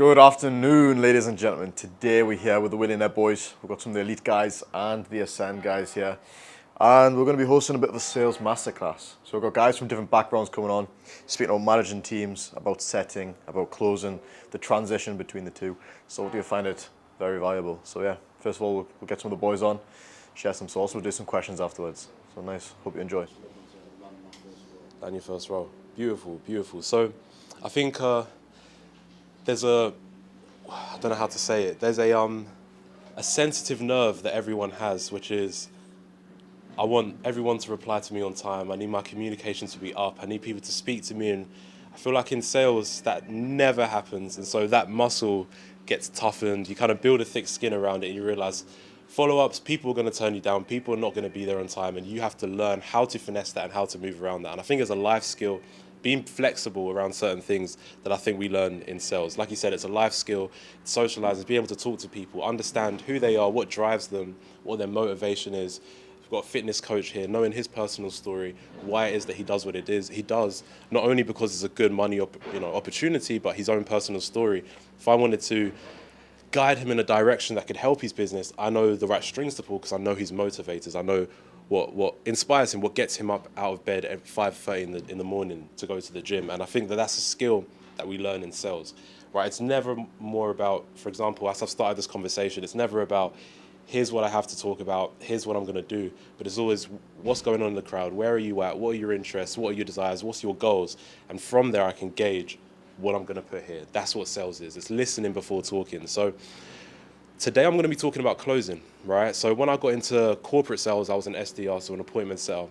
Good afternoon, ladies and gentlemen. Today we're here with the Willionaire Boys. We've got some of the elite guys and the Ascend guys here. And we're going to be hosting a bit of a sales masterclass. So we've got guys from different backgrounds coming on, speaking about managing teams, about setting, about closing, the transition between the two. So you'll find it very valuable. So yeah, first of all, we'll get some of the boys on, share some thoughts, we'll do some questions afterwards. So nice, hope you enjoy. Land your first role. Beautiful, beautiful. So I think there's I don't know how to say it. There's a sensitive nerve that everyone has, which is I want everyone to reply to me on time. I need my communication to be up. I need people to speak to me, and I feel like in sales that never happens. And so that muscle gets toughened. You kind of build a thick skin around it, and you realize follow-ups, people are going to turn you down. People are not going to be there on time, and you have to learn how to finesse that and how to move around that. And I think as a life skill, being flexible around certain things that I think we learn in sales. Like you said, it's a life skill, socializing, being able to talk to people, understand who they are, what drives them, what their motivation is. We've got a fitness coach here, knowing his personal story, why it is that he does what it is. He does, not only because it's a good money opportunity, but his own personal story. If I wanted to guide him in a direction that could help his business, I know the right strings to pull because I know his motivators. I know what inspires him, what gets him up out of bed at 5:30 in the morning to go to the gym. And I think that that's a skill that we learn in sales, right? It's never more about, for example, as I've started this conversation, it's never about here's what I have to talk about, here's what I'm going to do, but it's always what's going on in the crowd, where are you at, what are your interests, what are your desires, what's your goals, and from there I can gauge what I'm going to put here. That's what sales is. It's listening before talking. So today I'm going to be talking about closing, right? So when I got into corporate sales, I was an SDR, so an appointment seller.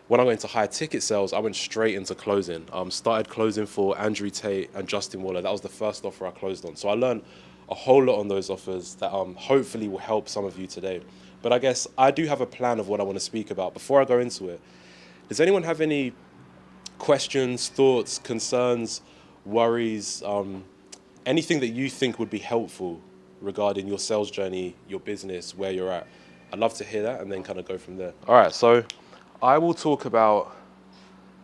When I went into high ticket sales, I went straight into closing. Started closing for Andrew Tate and Justin Waller. That was the first offer I closed on. So I learned a whole lot on those offers that hopefully will help some of you today. But I guess I do have a plan of what I want to speak about. Before I go into it, does anyone have any questions, thoughts, concerns, worries, anything that you think would be helpful regarding your sales journey, your business, where you're at? I'd love to hear that and then kind of go from there. All right, so I will talk about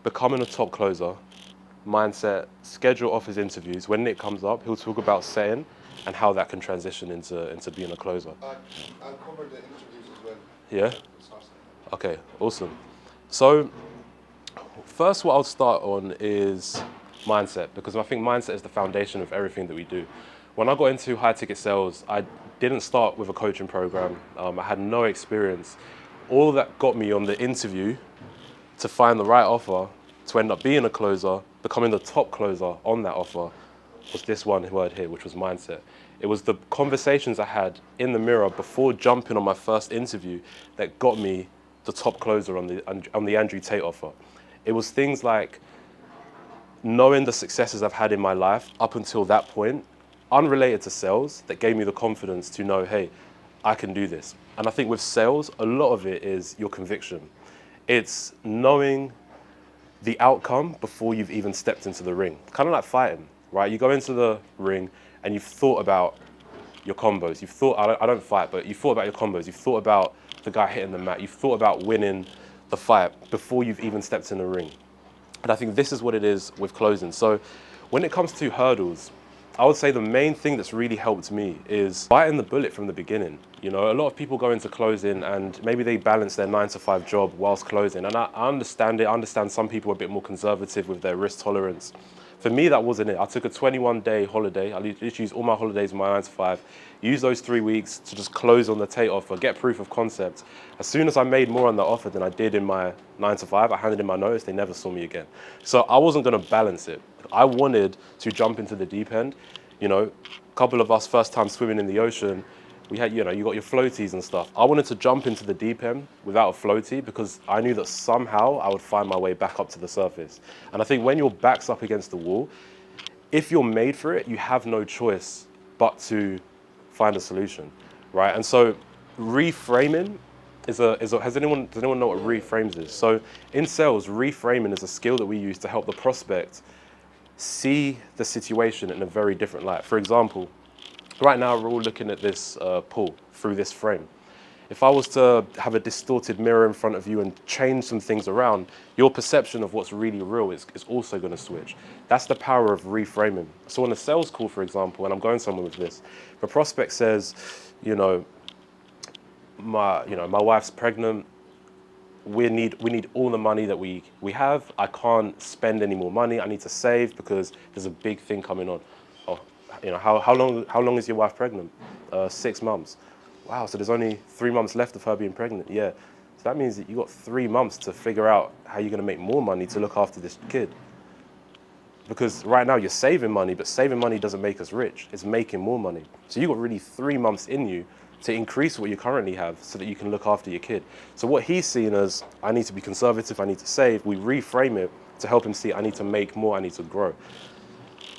becoming a top closer, mindset, schedule offers interviews. When Nick comes up, he'll talk about setting and how that can transition into being a closer. I'll cover the interviews as well. Yeah? Okay, awesome. So first what I'll start on is mindset, because I think mindset is the foundation of everything that we do. When I got into high ticket sales, I didn't start with a coaching program. I had no experience. All that got me on the interview to find the right offer, to end up being a closer, becoming the top closer on that offer, was this one word here, which was mindset. It was the conversations I had in the mirror before jumping on my first interview that got me the top closer on the Andrew Tate offer. It was things like knowing the successes I've had in my life up until that point, unrelated to sales, that gave me the confidence to know, hey, I can do this. And I think with sales, a lot of it is your conviction. It's knowing the outcome before you've even stepped into the ring. Kind of like fighting, right? You go into the ring and you've thought about your combos. You've thought, I don't fight, but you've thought about your combos. You've thought about the guy hitting the mat. You've thought about winning the fight before you've even stepped in the ring. And I think this is what it is with closing. So when it comes to hurdles, I would say the main thing that's really helped me is biting the bullet from the beginning. You know, a lot of people go into closing and maybe they balance their 9-to-5 job whilst closing. And I understand it. I understand some people are a bit more conservative with their risk tolerance. For me, that wasn't it. I took a 21-day holiday. I literally used all my holidays in my 9-to-5, used those 3 weeks to just close on the Tate offer, get proof of concept. As soon as I made more on the offer than I did in my 9-to-5, I handed in my notice, they never saw me again. So I wasn't gonna balance it. I wanted to jump into the deep end. You know, a couple of us first time swimming in the ocean, we had, you got your floaties and stuff. I wanted to jump into the deep end without a floatie because I knew that somehow I would find my way back up to the surface. And I think when your back's up against the wall, if you're made for it, you have no choice but to find a solution, right? And so reframing does anyone know what reframes is? So in sales, reframing is a skill that we use to help the prospect see the situation in a very different light. For example, right now we're all looking at this pool through this frame. If I was to have a distorted mirror in front of you and change some things around, your perception of what's really real is also going to switch. That's the power of reframing. So on a sales call, for example, and I'm going somewhere with this, the prospect says, you know, my wife's pregnant. We need all the money that we have. I can't spend any more money. I need to save because there's a big thing coming on. Oh, how long is your wife pregnant? 6 months. Wow, so there's only 3 months left of her being pregnant. Yeah, so that means that you got 3 months to figure out how you're gonna make more money to look after this kid. Because right now you're saving money, but saving money doesn't make us rich. It's making more money. So you got really 3 months in you to increase what you currently have so that you can look after your kid. So what he's seen as, I need to be conservative, I need to save, we reframe it to help him see, I need to make more, I need to grow.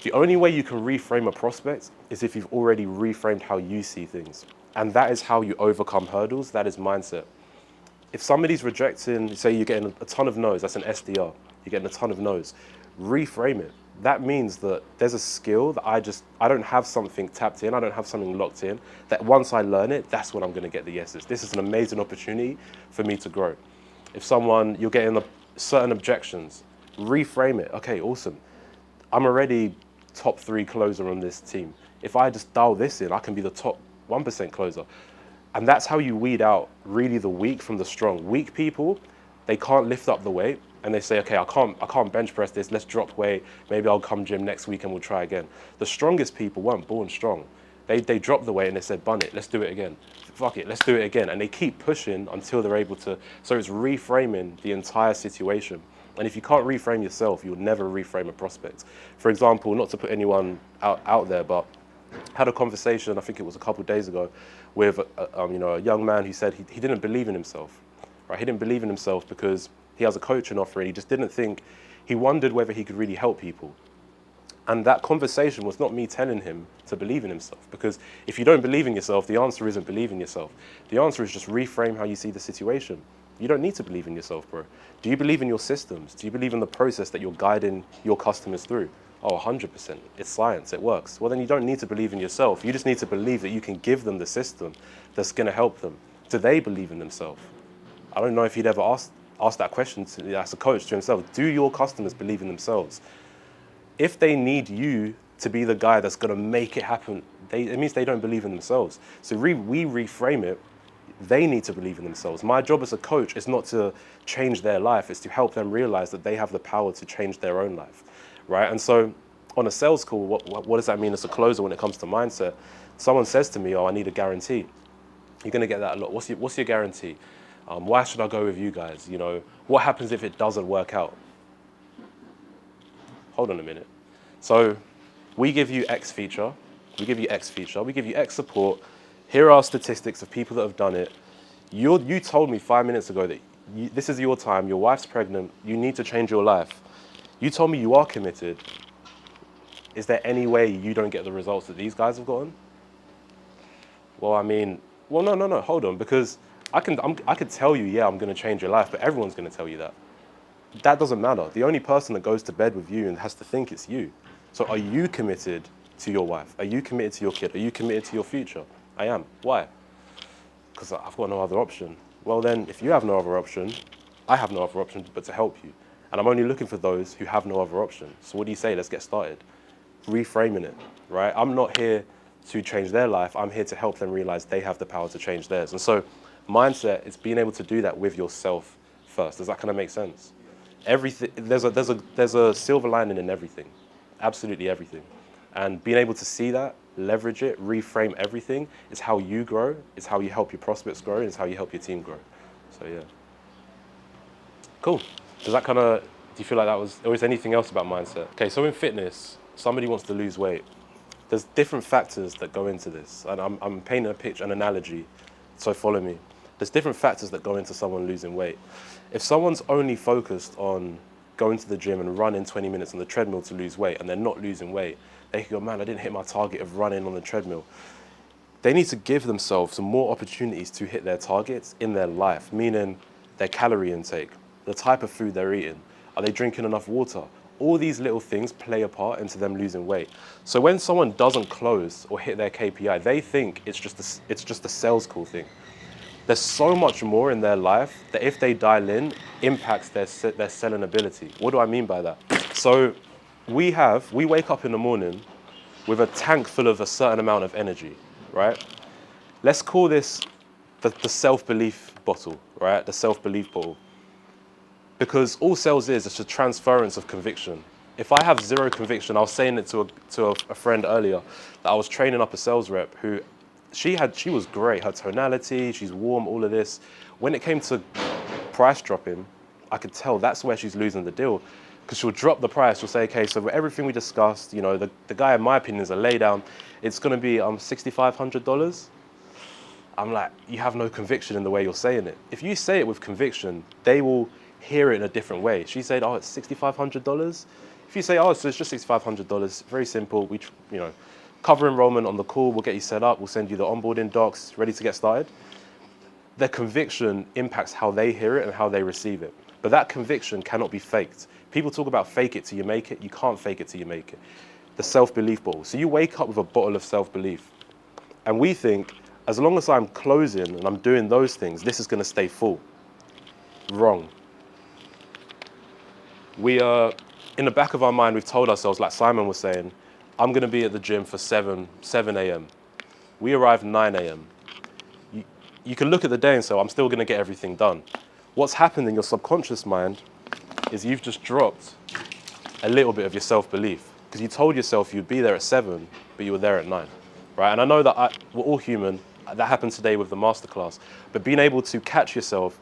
The only way you can reframe a prospect is if you've already reframed how you see things. And that is how you overcome hurdles, that is mindset. If somebody's rejecting, say you're getting a ton of no's, that's an SDR, you're getting a ton of no's, reframe it. That means that there's a skill that I don't have something tapped in, I don't have something locked in, that once I learn it, that's when I'm gonna get the yeses. This is an amazing opportunity for me to grow. If you're getting certain objections, reframe it. Okay, awesome. I'm already top 3 closer on this team. If I just dial this in, I can be the top 1% closer. And that's how you weed out really the weak from the strong. Weak people, they can't lift up the weight and they say, okay, I can't bench press this, let's drop weight, maybe I'll come gym next week and we'll try again. The strongest people weren't born strong. They dropped the weight and they said, bun it, let's do it again. Fuck it, let's do it again. And they keep pushing until they're able to, so it's reframing the entire situation. And if you can't reframe yourself, you'll never reframe a prospect. For example, not to put anyone out there, but had a conversation, I think it was a couple of days ago, with a young man who said he didn't believe in himself. Right? He didn't believe in himself because he has a coaching offer and he just didn't think, he wondered whether he could really help people. And that conversation was not me telling him to believe in himself, because if you don't believe in yourself, the answer isn't believe in yourself. The answer is just reframe how you see the situation. You don't need to believe in yourself, bro. Do you believe in your systems? Do you believe in the process that you're guiding your customers through? Oh, 100%. It's science, it works. Well, then you don't need to believe in yourself. You just need to believe that you can give them the system that's gonna help them. Do they believe in themselves? I don't know if he'd ever asked that question as a coach to himself. Do your customers believe in themselves? If they need you to be the guy that's gonna make it happen, it means they don't believe in themselves. So we reframe it. They need to believe in themselves. My job as a coach is not to change their life, it's to help them realize that they have the power to change their own life, right? And so on a sales call, what does that mean as a closer when it comes to mindset? Someone says to me, oh, I need a guarantee. You're gonna get that a lot. What's your guarantee? Why should I go with you guys? You know, what happens if it doesn't work out? Hold on a minute. So we give you X feature, we give you X support. Here are statistics of people that have done it. You told me 5 minutes ago that this is your time, your wife's pregnant, you need to change your life. You told me you are committed. Is there any way you don't get the results that these guys have gotten? Well, I mean, no, hold on, because I could tell you, yeah, I'm gonna change your life, but everyone's gonna tell you that. That doesn't matter. The only person that goes to bed with you and has to think it's you. So are you committed to your wife? Are you committed to your kid? Are you committed to your future? I am. Why? Because I've got no other option. Well then, if you have no other option, I have no other option but to help you. And I'm only looking for those who have no other option. So what do you say? Let's get started. Reframing it, right? I'm not here to change their life. I'm here to help them realize they have the power to change theirs. And so mindset is being able to do that with yourself first. Does that kind of make sense? Everything, there's a silver lining in everything, absolutely everything. And being able to see that, leverage it, reframe everything is how you grow, it's how you help your prospects grow, and it's how you help your team grow. So yeah. Cool. Does that kind of, do you feel like that was, or is anything else about mindset? Okay, so in fitness, somebody wants to lose weight. There's different factors that go into this. And I'm painting a picture, an analogy, so follow me. There's different factors that go into someone losing weight. If someone's only focused on going to the gym and running 20 minutes on the treadmill to lose weight and they're not losing weight, they can go, man, I didn't hit my target of running on the treadmill. They need to give themselves some more opportunities to hit their targets in their life, meaning their calorie intake, the type of food they're eating, are they drinking enough water? All these little things play a part into them losing weight. So when someone doesn't close or hit their KPI, they think it's just a sales call thing. There's so much more in their life that if they dial in, impacts their selling ability. What do I mean by that? So we wake up in the morning with a tank full of a certain amount of energy, right? Let's call this the self-belief bottle, right? The self-belief bottle. Because all sales is just a transference of conviction. If I have zero conviction, I was saying it to a friend earlier, that I was training up a sales rep who, she was great, her tonality, she's warm, all of this. When it came to price dropping, I could tell that's where she's losing the deal. Because she'll drop the price, she'll say, okay, so for everything we discussed, you know, the guy in my opinion is a laydown, it's gonna be $6,500. I'm like, you have no conviction in the way you're saying it. If you say it with conviction, they will hear it in a different way. She said, oh, it's $6,500. If you say, oh, so it's just $6,500, very simple. You know, cover enrollment on the call, we'll get you set up, we'll send you the onboarding docs, ready to get started. Their conviction impacts how they hear it and how they receive it. But that conviction cannot be faked. People talk about fake it till you make it. You can't fake it till you make it. The self-belief bottle. So you wake up with a bottle of self-belief. And we think, as long as I'm closing and I'm doing those things, this is going to stay full. Wrong. We are, in the back of our mind, we've told ourselves, like Simon was saying, I'm going to be at the gym for 7 a.m. We arrive 9 a.m. You can look at the day and say, I'm still going to get everything done. What's happened in your subconscious mind is you've just dropped a little bit of your self-belief because you told yourself you'd be there at 7, but you were there at 9, right? And I know that we're all human. That happened today with the masterclass. But being able to catch yourself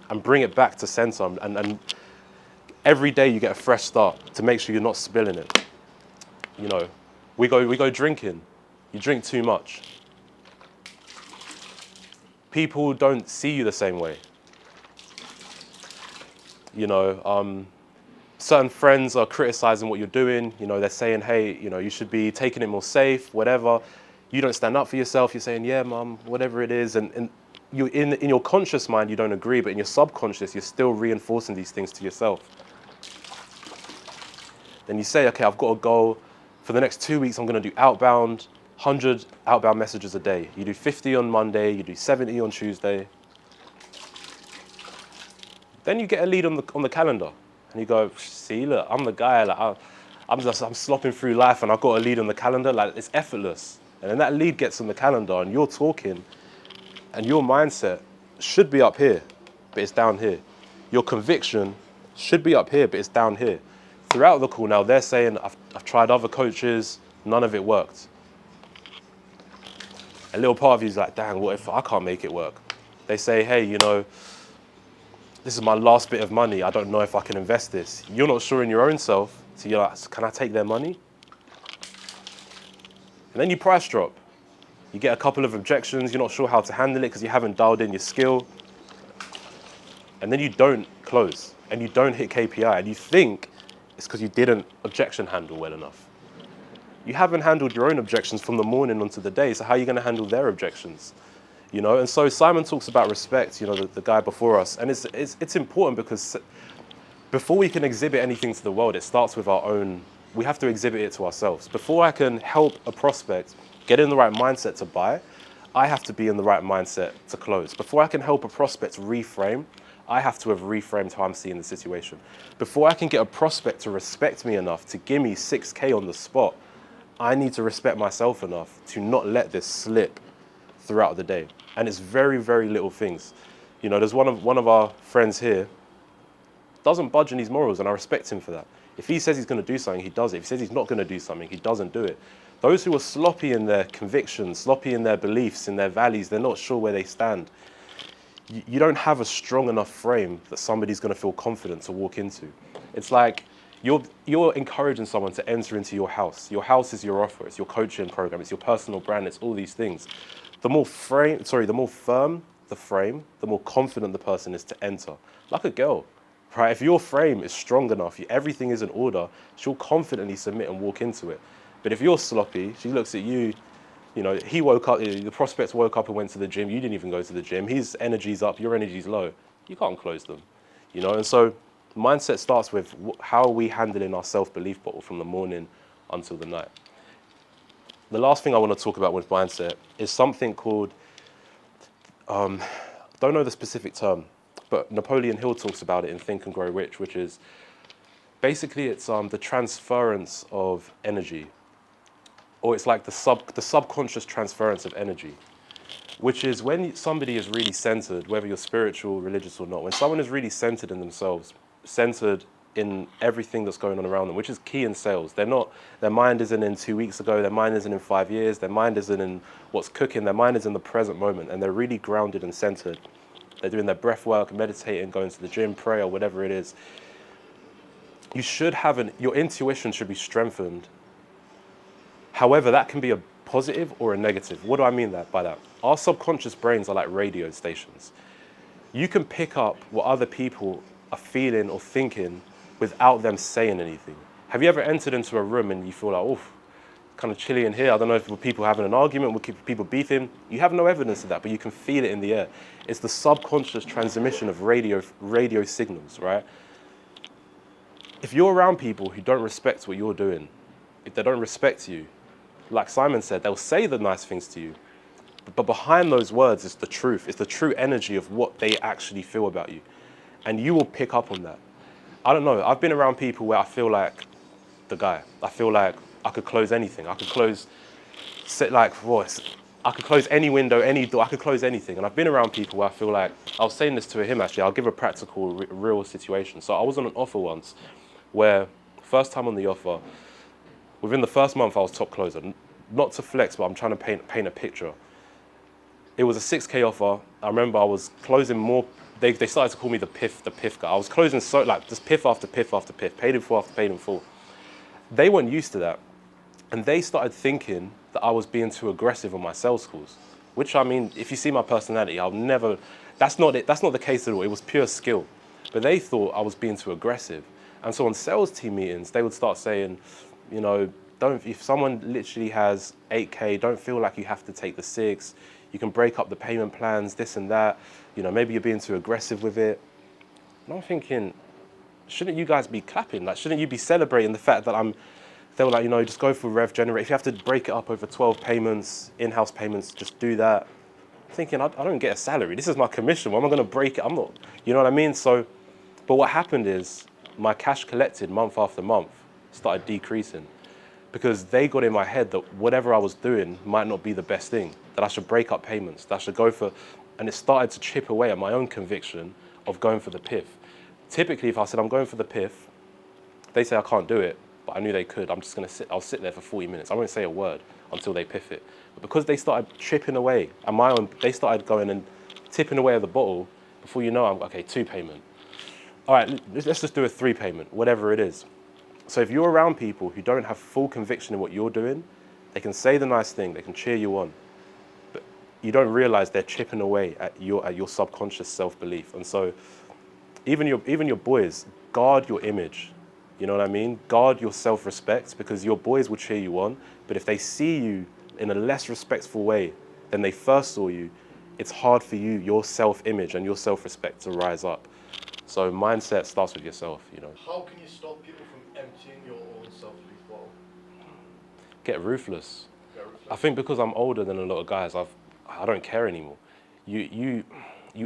and bring it back to center, and every day you get a fresh start to make sure you're not spilling it. You know, we go drinking. You drink too much. People don't see you the same way. You know, certain friends are criticizing what you're doing. You know, they're saying, hey, you know, you should be taking it more safe, whatever. You don't stand up for yourself. You're saying, yeah, mum, whatever it is. And you, in your conscious mind, you don't agree, but in your subconscious, you're still reinforcing these things to yourself. Then you say, okay, I've got a goal. For the next 2 weeks, I'm going to do outbound, 100 outbound messages a day. You do 50 on Monday, you do 70 on Tuesday. Then you get a lead on the calendar, and you go, see, look, I'm the guy. Like I'm slopping through life, and I've got a lead on the calendar. Like it's effortless. And then that lead gets on the calendar, and you're talking, and your mindset should be up here, but it's down here. Your conviction should be up here, but it's down here. Throughout the call now, they're saying, I've tried other coaches, none of it worked. A little part of you is like, dang, what if I can't make it work? They say, hey, you know, this is my last bit of money. I don't know if I can invest this. You're not sure in your own self, so you're like, can I take their money? And then you price drop. You get a couple of objections. You're not sure how to handle it because you haven't dialed in your skill. And then you don't close and you don't hit KPI and you think it's because you didn't objection handle well enough. You haven't handled your own objections from the morning onto the day, so how are you going to handle their objections? You know, and so Simon talks about respect, you know, the guy before us, and it's important because before we can exhibit anything to the world, it starts with our own. We have to exhibit it to ourselves. Before I can help a prospect get in the right mindset to buy, I have to be in the right mindset to close. Before I can help a prospect reframe, I have to have reframed how I'm seeing the situation. Before I can get a prospect to respect me enough to give me 6K on the spot, I need to respect myself enough to not let this slip throughout the day. And it's very, very little things. You know, there's one of our friends here, doesn't budge in his morals, and I respect him for that. If he says he's going to do something, he does it. If he says he's not going to do something, he doesn't do it. Those who are sloppy in their convictions, sloppy in their beliefs, in their values, they're not sure where they stand. You don't have a strong enough frame that somebody's going to feel confident to walk into. It's like you're encouraging someone to enter into your house. Your house is your offer. It's your coaching program. It's your personal brand. It's all these things. The more firm the frame, the more confident the person is to enter. Like a girl, right? If your frame is strong enough, everything is in order, she'll confidently submit and walk into it. But if you're sloppy, she looks at you, you know, he woke up, the prospect woke up and went to the gym. You didn't even go to the gym. His energy's up, your energy's low. You can't close them, you know? And so mindset starts with how are we handling our self-belief bottle from the morning until the night. The last thing I want to talk about with mindset is something called, don't know the specific term, but Napoleon Hill talks about it in Think and Grow Rich, which is basically it's the transference of energy, or it's like the subconscious transference of energy, which is when somebody is really centered, whether you're spiritual, religious or not, when someone is really centered in themselves, centered in everything that's going on around them, which is key in sales. Their mind isn't in 2 weeks ago, their mind isn't in 5 years, their mind isn't in what's cooking, their mind is in the present moment, and they're really grounded and centered. They're doing their breath work, meditating, going to the gym, pray, or whatever it is. You should have your intuition should be strengthened. However, that can be a positive or a negative. What do I mean by that? Our subconscious brains are like radio stations. You can pick up what other people are feeling or thinking without them saying anything. Have you ever entered into a room and you feel like, oh, kind of chilly in here? I don't know if people having an argument, were people beefing. You have no evidence of that, but you can feel it in the air. It's the subconscious transmission of radio signals, right? If you're around people who don't respect what you're doing, if they don't respect you, like Simon said, they'll say the nice things to you, but behind those words is the truth. It's the true energy of what they actually feel about you. And you will pick up on that. I don't know. I've been around people where I feel like the guy. I feel like I could close anything. I could close any window, any door. I could close anything. And I've been around people where I feel like, I was saying this to him actually, I'll give a practical, real situation. So I was on an offer once where, first time on the offer, within the first month I was top closer. Not to flex, but I'm trying to paint a picture. It was a 6K offer. I remember I was closing more. They started to call me the piff guy. I was closing just piff after piff after piff, paid in full after paid in full. They weren't used to that. And they started thinking that I was being too aggressive on my sales calls. Which, I mean, if you see my personality, that's not it. That's not the case at all. It was pure skill. But they thought I was being too aggressive. And so on sales team meetings, they would start saying, you know, if someone literally has 8K, don't feel like you have to take the 6. You can break up the payment plans, this and that. You know, maybe you're being too aggressive with it. And I'm thinking, shouldn't you guys be clapping? Like, shouldn't you be celebrating the fact that they were like, you know, just go for rev generate. If you have to break it up over 12 payments, in-house payments, just do that. I'm thinking, I don't get a salary. This is my commission. Why am I going to break it? I'm not, you know what I mean? So, but what happened is my cash collected month after month started decreasing because they got in my head that whatever I was doing might not be the best thing, that I should break up payments, that I should go for, and it started to chip away at my own conviction of going for the piff. Typically, if I said I'm going for the piff, they say I can't do it, but I knew they could. I'll sit there for 40 minutes. I won't say a word until they piff it. But because they started chipping away, and they started going and tipping away at the bottle, before you know, I'm okay, 2 payment. All right, let's just do a 3 payment, whatever it is. So if you're around people who don't have full conviction in what you're doing, they can say the nice thing, they can cheer you on, but you don't realize they're chipping away at your subconscious self-belief. And so even your boys, guard your image. You know what I mean? Guard your self-respect, because your boys will cheer you on, but if they see you in a less respectful way than they first saw you, it's hard for you, your self-image and your self-respect to rise up. So mindset starts with yourself, you know. How can you stop people from emptying your own self-belief bottle? Get ruthless. I think because I'm older than a lot of guys, I don't care anymore. You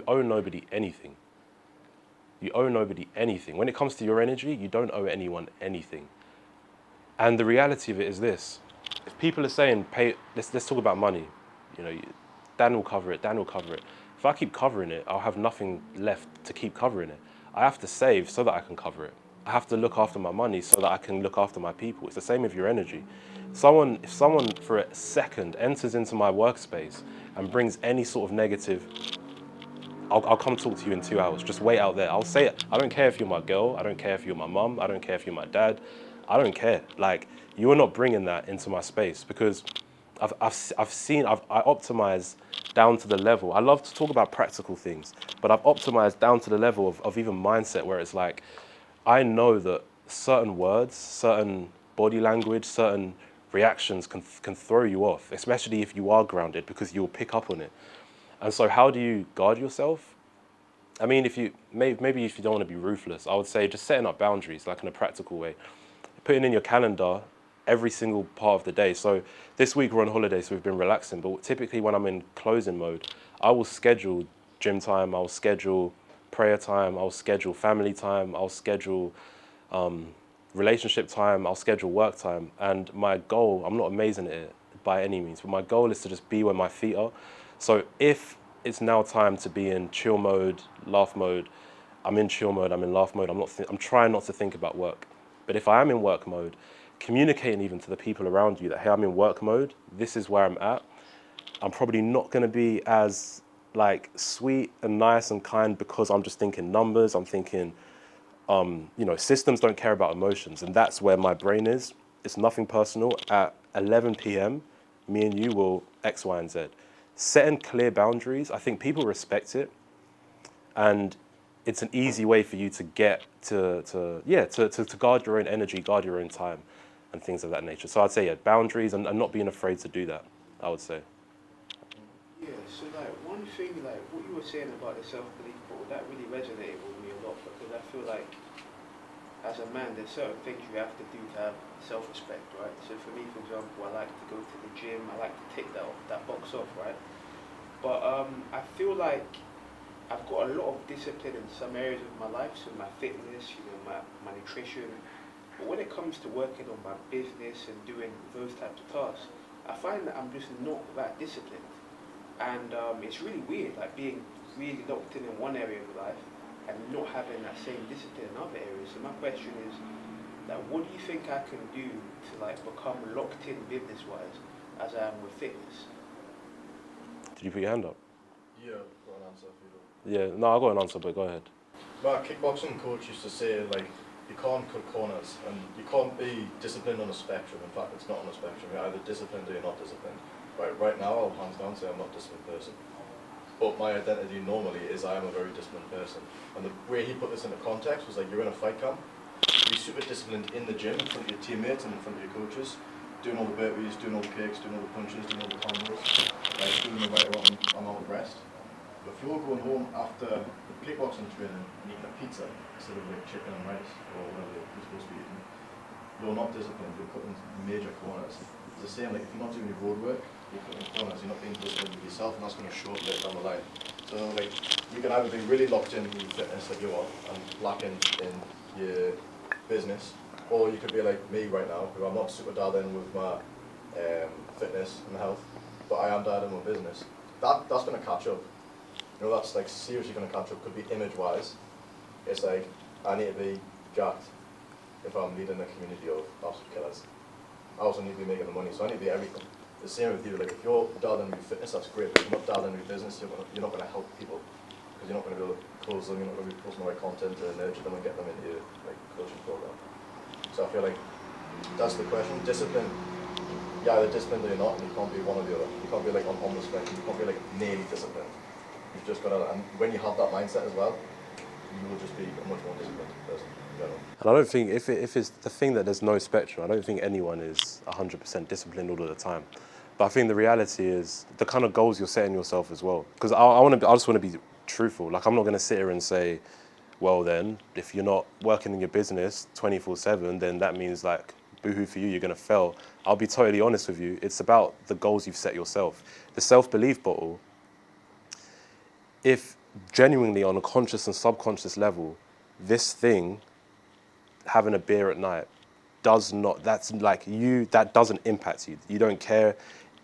owe nobody anything. You owe nobody anything. When it comes to your energy, you don't owe anyone anything. And the reality of it is this: if people are saying, let's talk about money. You know, Dan will cover it. Dan will cover it. If I keep covering it, I'll have nothing left to keep covering it. I have to save so that I can cover it. I have to look after my money so that I can look after my people. It's the same with your energy. If someone for a second enters into my workspace and brings any sort of negative, I'll come talk to you in 2 hours. Just wait out there. I'll say it. I don't care if you're my girl. I don't care if you're my mum. I don't care if you're my dad. I don't care. Like, you are not bringing that into my space, because I optimize down to the level. I love to talk about practical things, but I've optimized down to the level of even mindset, where it's like, I know that certain words, certain body language, certain reactions can throw you off, especially if you are grounded, because you'll pick up on it. And so how do you guard yourself? I mean, maybe if you don't want to be ruthless, I would say just setting up boundaries, like in a practical way. Putting in your calendar every single part of the day. So this week we're on holiday, so we've been relaxing, but typically when I'm in closing mode, I will schedule gym time, I'll schedule prayer time, I'll schedule family time, I'll schedule relationship time, I'll schedule work time. And my goal, I'm not amazing at it by any means, but my goal is to just be where my feet are. So if it's now time to be in chill mode, laugh mode, I'm in chill mode, I'm in laugh mode, I'm trying not to think about work. But if I am in work mode, communicating even to the people around you that, hey, I'm in work mode, this is where I'm at. I'm probably not going to be as like sweet and nice and kind because I'm just thinking numbers. I'm thinking, systems don't care about emotions, and that's where my brain is. It's nothing personal. At 11 p.m., me and you will X, Y, and Z. Setting clear boundaries, I think people respect it, and it's an easy way for you to get to guard your own energy, guard your own time, and things of that nature. So I'd say boundaries and not being afraid to do that. I would say. Yeah, so like one thing, like what you were saying about the self-belief ball, that really resonated with me a lot because I feel like as a man, there's certain things you have to do to have self-respect, right? So for me, for example, I like to go to the gym, I like to tick that box off, right? But I feel like I've got a lot of discipline in some areas of my life, so my fitness, my nutrition. But when it comes to working on my business and doing those types of tasks, I find that I'm just not that disciplined. And it's really weird, like being really locked in one area of life and not having that same discipline in other areas. So my question is, like, what do you think I can do to like become locked in business-wise as I am with fitness? Did you put your hand up? Yeah, got an answer for you. Yeah, no, I got an answer, but go ahead. My kickboxing coach used to say, like, you can't cut corners and you can't be disciplined on a spectrum. In fact, it's not on a spectrum. You're either disciplined or you're not disciplined. Right now, I'll hands down say I'm not a disciplined person. But my identity normally is I am a very disciplined person. And the way he put this into context was like, you're in a fight camp, you're super disciplined in the gym in front of your teammates and in front of your coaches, doing all the burpees, doing all the kicks, doing all the punches, doing all the combos, like doing the right amount of rest. But if you're going home after kickboxing training and eating a pizza instead of like chicken and rice or whatever you're supposed to be eating, you're not disciplined, you're cutting major corners. It's the same, like if you're not doing your road work, you're cutting corners, you're not being disciplined with yourself, and that's going to show up later down the line. So like, you can either be really locked in with fitness like you are and lacking in your business, or you could be like me right now, who I'm not super dialed in with my fitness and health, but I am dialed in with business. That's going to catch up. That's like seriously going to catch up. Could be image-wise. It's like, I need to be jacked if I'm leading a community of absolute killers. I also need to be making the money, so I need to be everything. The same with you, like if you're dialed in with fitness, that's great, but if you're not dialed in with business, you're not going to help people. Because you're not going to be able to close them, you're not going to be posting the right content to nurture them and get them into your like, coaching program. So I feel like that's the question. Discipline, you're either disciplined or you're not, and you can't be one or the other. You can't be like on the spectrum, you can't be like nearly disciplined. You've just got to, and when you have that mindset as well, you will just be a much more disciplined person in general. And I don't think, if it's the thing that there's no spectrum, I don't think anyone is 100% disciplined all of the time. But I think the reality is the kind of goals you're setting yourself as well. Because I just want to be truthful. Like, I'm not going to sit here and say, well then, if you're not working in your business 24/7, then that means like, boohoo for you, you're going to fail. I'll be totally honest with you. It's about the goals you've set yourself. The self-belief bottle, if genuinely on a conscious and subconscious level, this thing, having a beer at night, that doesn't impact you. You don't care.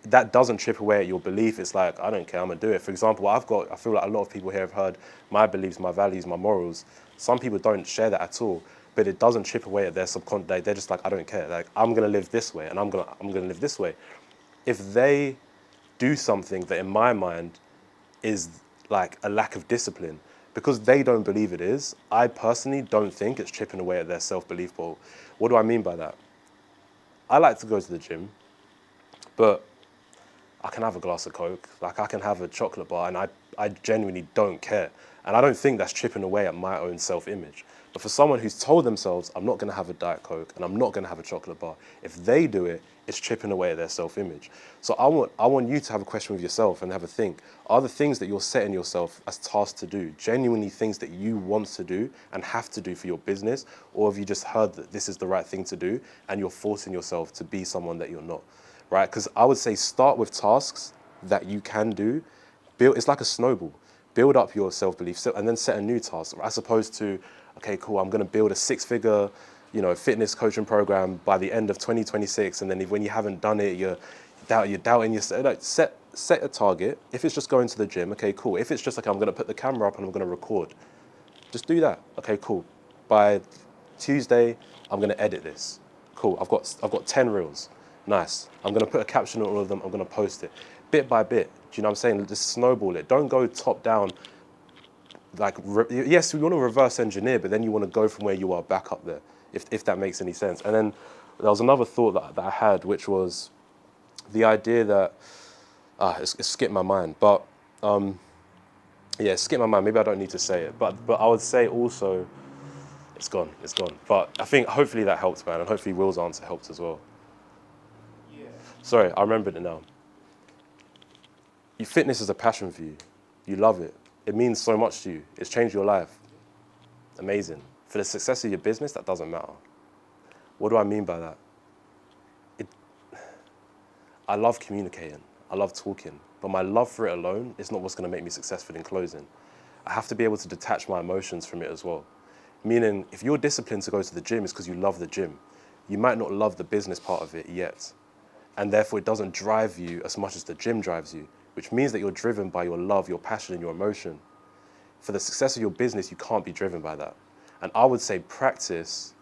That doesn't chip away at your belief. It's like, I don't care, I'm gonna do it. For example, I feel like a lot of people here have heard my beliefs, my values, my morals. Some people don't share that at all, but it doesn't chip away at their subconscious. They're just like, I don't care. Like, I'm gonna live this way and I'm gonna live this way. If they do something that in my mind is like a lack of discipline, because they don't believe it is, I personally don't think it's chipping away at their self-belief ball. What do I mean by that? I like to go to the gym, but I can have a glass of Coke, like I can have a chocolate bar, and I genuinely don't care. And I don't think that's chipping away at my own self-image. But for someone who's told themselves, I'm not gonna have a Diet Coke and I'm not gonna have a chocolate bar, if they do it, it's chipping away at their self-image. So I want you to have a question with yourself and have a think. Are the things that you're setting yourself as tasks to do genuinely things that you want to do and have to do for your business? Or have you just heard that this is the right thing to do and you're forcing yourself to be someone that you're not, right? Because I would say start with tasks that you can do. It's like a snowball. build up your self-belief, and then set a new task, as opposed to, okay, cool, I'm going to build a 6-figure, fitness coaching program by the end of 2026, and then when you haven't done it, you're doubting yourself. Like, set a target. If it's just going to the gym, okay, cool. If it's just like, I'm going to put the camera up and I'm going to record, just do that. Okay, cool. By Tuesday, I'm going to edit this. Cool. I've got 10 reels. Nice. I'm going to put a caption on all of them. I'm going to post it bit by bit. Do you know what I'm saying? Just snowball it. Don't go top down. Like, yes, we want to reverse engineer, but then you want to go from where you are back up there, if that makes any sense. And then there was another thought that I had, which was the idea that, it skipped my mind, but it skipped my mind. Maybe I don't need to say it, but I would say also, it's gone. But I think hopefully that helped, man, and hopefully Will's answer helped as well. Yeah. Sorry, I remembered it now. Fitness is a passion for you. You love it. It means so much to you. It's changed your life. Amazing. For the success of your business, that doesn't matter. What do I mean by that? I love communicating. I love talking. But my love for it alone is not what's going to make me successful in closing. I have to be able to detach my emotions from it as well. Meaning, if you're disciplined to go to the gym, it's because you love the gym. You might not love the business part of it yet. And therefore, it doesn't drive you as much as the gym drives you, which means that you're driven by your love, your passion, and your emotion. For the success of your business, you can't be driven by that. And I would say practice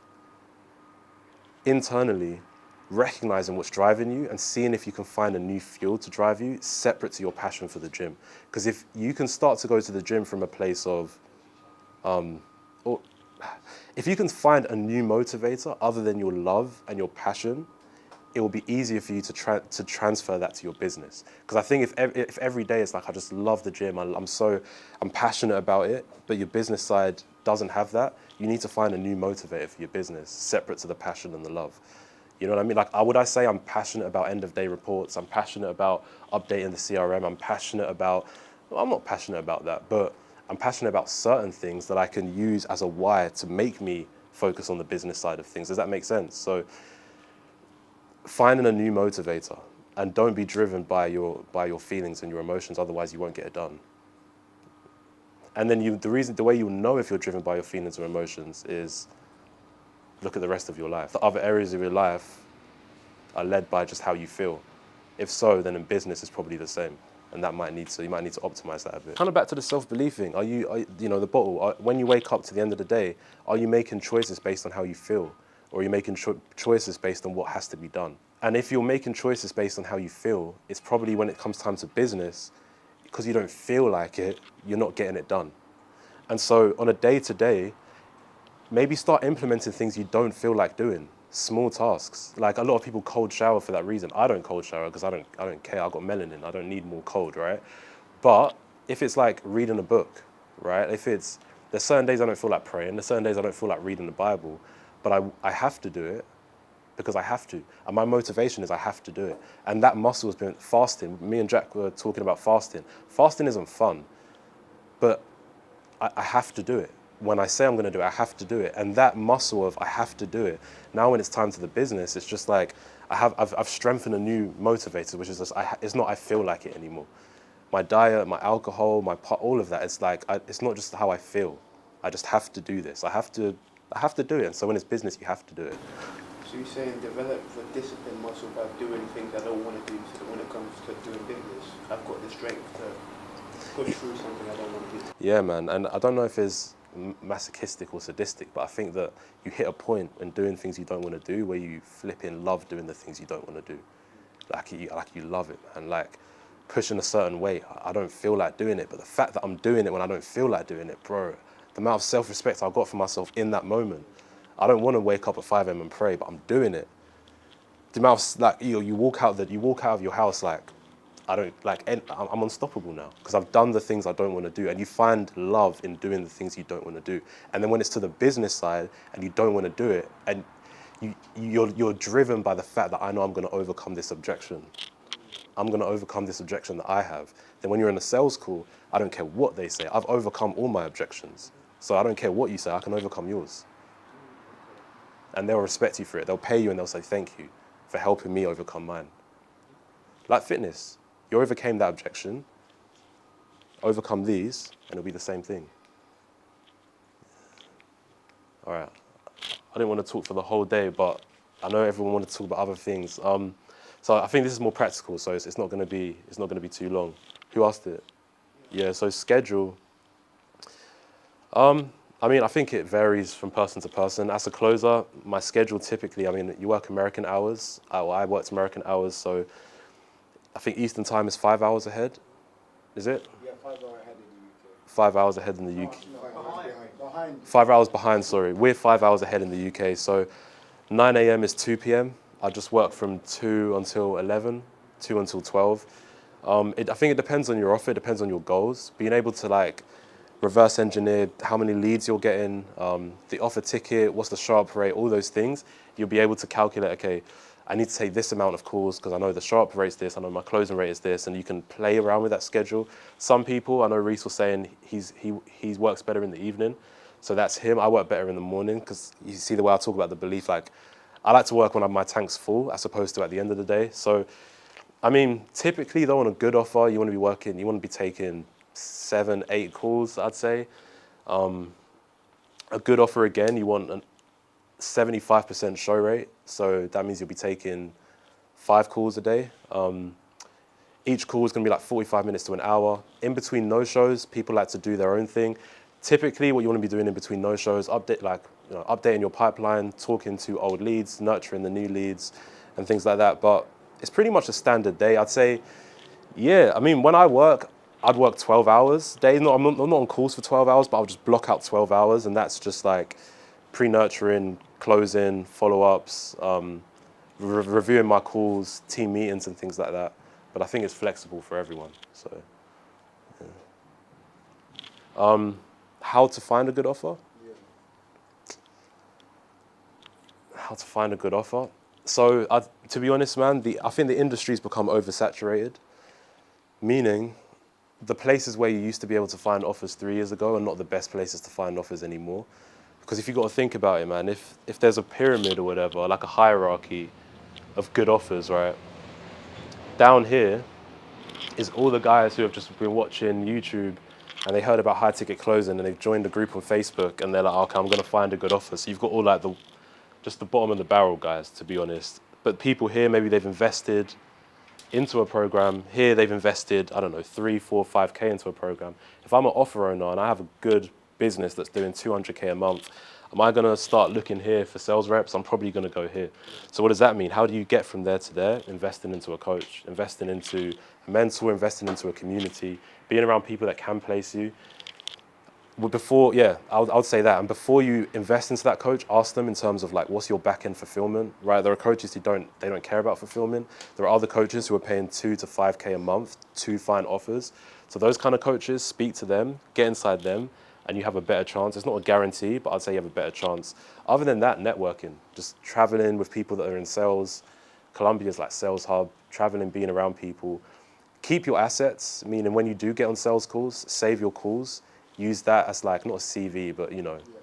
internally recognizing what's driving you and seeing if you can find a new fuel to drive you separate to your passion for the gym. Because if you can start to go to the gym from a place of, or if you can find a new motivator other than your love and your passion, it will be easier for you to transfer that to your business. Because I think if every day it's like, I just love the gym, I'm passionate about it, but your business side doesn't have that, you need to find a new motivator for your business, separate to the passion and the love. You know what I mean? Like, would I say I'm passionate about end of day reports? I'm passionate about updating the CRM. I'm not passionate about that, but I'm passionate about certain things that I can use as a wire to make me focus on the business side of things. Does that make sense? So finding a new motivator, and don't be driven by your feelings and your emotions, otherwise you won't get it done. And then the way you'll know if you're driven by your feelings or emotions is look at the rest of your life. The other areas of your life are led by just how you feel. If so, then in business it's probably the same, and you might need to optimize that a bit. Kind of back to the self-belief thing. The bottle, when you wake up to the end of the day, are you making choices based on how you feel? Or are you making choices based on what has to be done? And if you're making choices based on how you feel, it's probably when it comes time to business, because you don't feel like it, you're not getting it done. And so on a day-to-day, maybe start implementing things you don't feel like doing, small tasks. Like, a lot of people cold shower for that reason. I don't cold shower because I don't care. I've got melanin. I don't need more cold, right? But if it's like reading a book, right? There's certain days I don't feel like praying. There's certain days I don't feel like reading the Bible. But I have to do it because I have to. And my motivation is I have to do it. And that muscle has been fasting. Me and Jack were talking about fasting. Fasting isn't fun, but I have to do it. When I say I'm going to do it, I have to do it. And that muscle of I have to do it, now when it's time to the business, it's just like I've strengthened a new motivator, which is just, it's not I feel like it anymore. My diet, my alcohol, all of that, it's like, it's not just how I feel. I just have to do this. I have to do it. And so when it's business, you have to do it. So you're saying develop the discipline muscle by doing things I don't want to do, so that when it comes to doing business, I've got the strength to push through something I don't want to do. Yeah, man. And I don't know if it's masochistic or sadistic, but I think that you hit a point when doing things you don't want to do where you flipping love doing the things you don't want to do. Like you love it, man. Like pushing a certain weight, I don't feel like doing it, but the fact that I'm doing it when I don't feel like doing it, bro, the amount of self-respect I got for myself in that moment. I don't want to wake up at 5 a.m. and pray, but I'm doing it. The amount of, like, you walk out of your house like, I'm unstoppable now because I've done the things I don't want to do, and you find love in doing the things you don't want to do. And then when it's to the business side and you don't want to do it, and you're driven by the fact that I know I'm going to overcome this objection. I'm going to overcome this objection that I have. Then when you're in a sales call, I don't care what they say. I've overcome all my objections. So I don't care what you say, I can overcome yours. And they'll respect you for it. They'll pay you and they'll say thank you for helping me overcome mine. Like fitness, you overcame that objection. overcome these, and it'll be the same thing. All right. I didn't want to talk for the whole day, but I know everyone wanted to talk about other things. So I think this is more practical, so it's not going to be too long. Who asked it? Yeah. So schedule. I mean, I think it varies from person to person. As a closer, my schedule typically, I mean, you work American hours. I worked American hours, so I think Eastern time is 5 hours ahead. Is it? Yeah, 5 hours ahead in the UK. 5 hours ahead in the UK. Behind. 5 hours behind, sorry. We're 5 hours ahead in the UK. So 9 a.m. is 2 p.m. I just work from 2 until 11, 2 until 12. I think it depends on your offer, it depends on your goals. Being able to like reverse engineer how many leads you're getting, the offer ticket, what's the sharp rate, all those things, you'll be able to calculate, okay, I need to take this amount of calls because I know the sharp rate's this, I know my closing rate is this, and you can play around with that schedule. Some people, I know Reese was saying he works better in the evening, so that's him. I work better in the morning because you see the way I talk about the belief, like I like to work when my tank's full as opposed to at the end of the day. So, I mean, typically though on a good offer, you want to be taking 7, 8 calls, I'd say. A good offer again, you want a 75% show rate. So that means you'll be taking 5 calls a day. Each call is going to be like 45 minutes to an hour. In between no-shows, people like to do their own thing. Typically, what you want to be doing in between no-shows, updating your pipeline, talking to old leads, nurturing the new leads, and things like that. But it's pretty much a standard day. I'd say, yeah, I mean, when I work, I'd work 12 hours days. I'm not on calls for 12 hours, but I'll just block out 12 hours, and that's just like pre-nurturing, closing, follow-ups, reviewing my calls, team meetings, and things like that. But I think it's flexible for everyone. So, yeah. How to find a good offer? How to find a good offer? So, to be honest, man, I think the industry's become oversaturated, meaning the places where you used to be able to find offers 3 years ago are not the best places to find offers anymore. Because if you've got to think about it, man, if there's a pyramid or whatever, like a hierarchy of good offers, right? Down here is all the guys who have just been watching YouTube and they heard about high ticket closing and they've joined a group on Facebook and they're like, okay, I'm going to find a good offer. So you've got all like just the bottom of the barrel guys, to be honest. But people here, maybe they've invested into a program. Here they've invested, I don't know, 3, 4, 5K into a program. If I'm an offer owner and I have a good business that's doing 200K a month, am I going to start looking here for sales reps? I'm probably going to go here. So what does that mean? How do you get from there to there? Investing into a coach, investing into a mentor, investing into a community, being around people that can place you. Well, I would say that. And before you invest into that coach, ask them in terms of like, what's your back end fulfillment, right? There are coaches who don't care about fulfillment. There are other coaches who are paying 2 to 5K a month to find offers. So those kind of coaches, speak to them, get inside them, and you have a better chance. It's not a guarantee, but I'd say you have a better chance. Other than that, networking, just traveling with people that are in sales. Columbia's like sales hub, traveling, being around people. Keep your assets, meaning when you do get on sales calls, save your calls. Use that as like, not a CV, but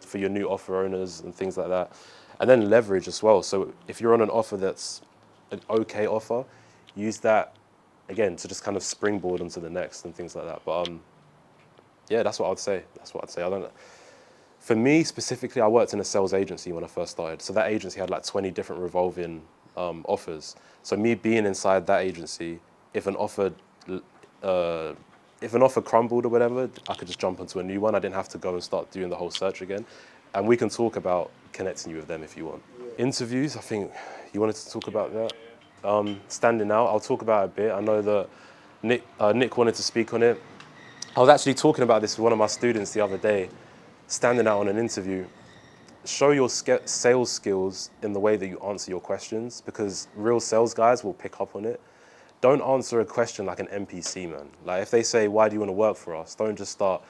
for your new offer owners and things like that. And then leverage as well. So if you're on an offer that's an okay offer, use that, again, to just kind of springboard onto the next and things like that. But yeah, that's what I'd say. For me specifically, I worked in a sales agency when I first started. So that agency had like 20 different revolving offers. So me being inside that agency, if an offer crumbled or whatever, I could just jump onto a new one. I didn't have to go and start doing the whole search again. And we can talk about connecting you with them if you want. Yeah. Interviews, I think you wanted to talk about that. Standing out, I'll talk about it a bit. I know that Nick wanted to speak on it. I was actually talking about this with one of my students the other day. Standing out on an interview. Show your sales skills in the way that you answer your questions, because real sales guys will pick up on it. Don't answer a question like an NPC, man. Like if they say, why do you want to work for us? Don't just start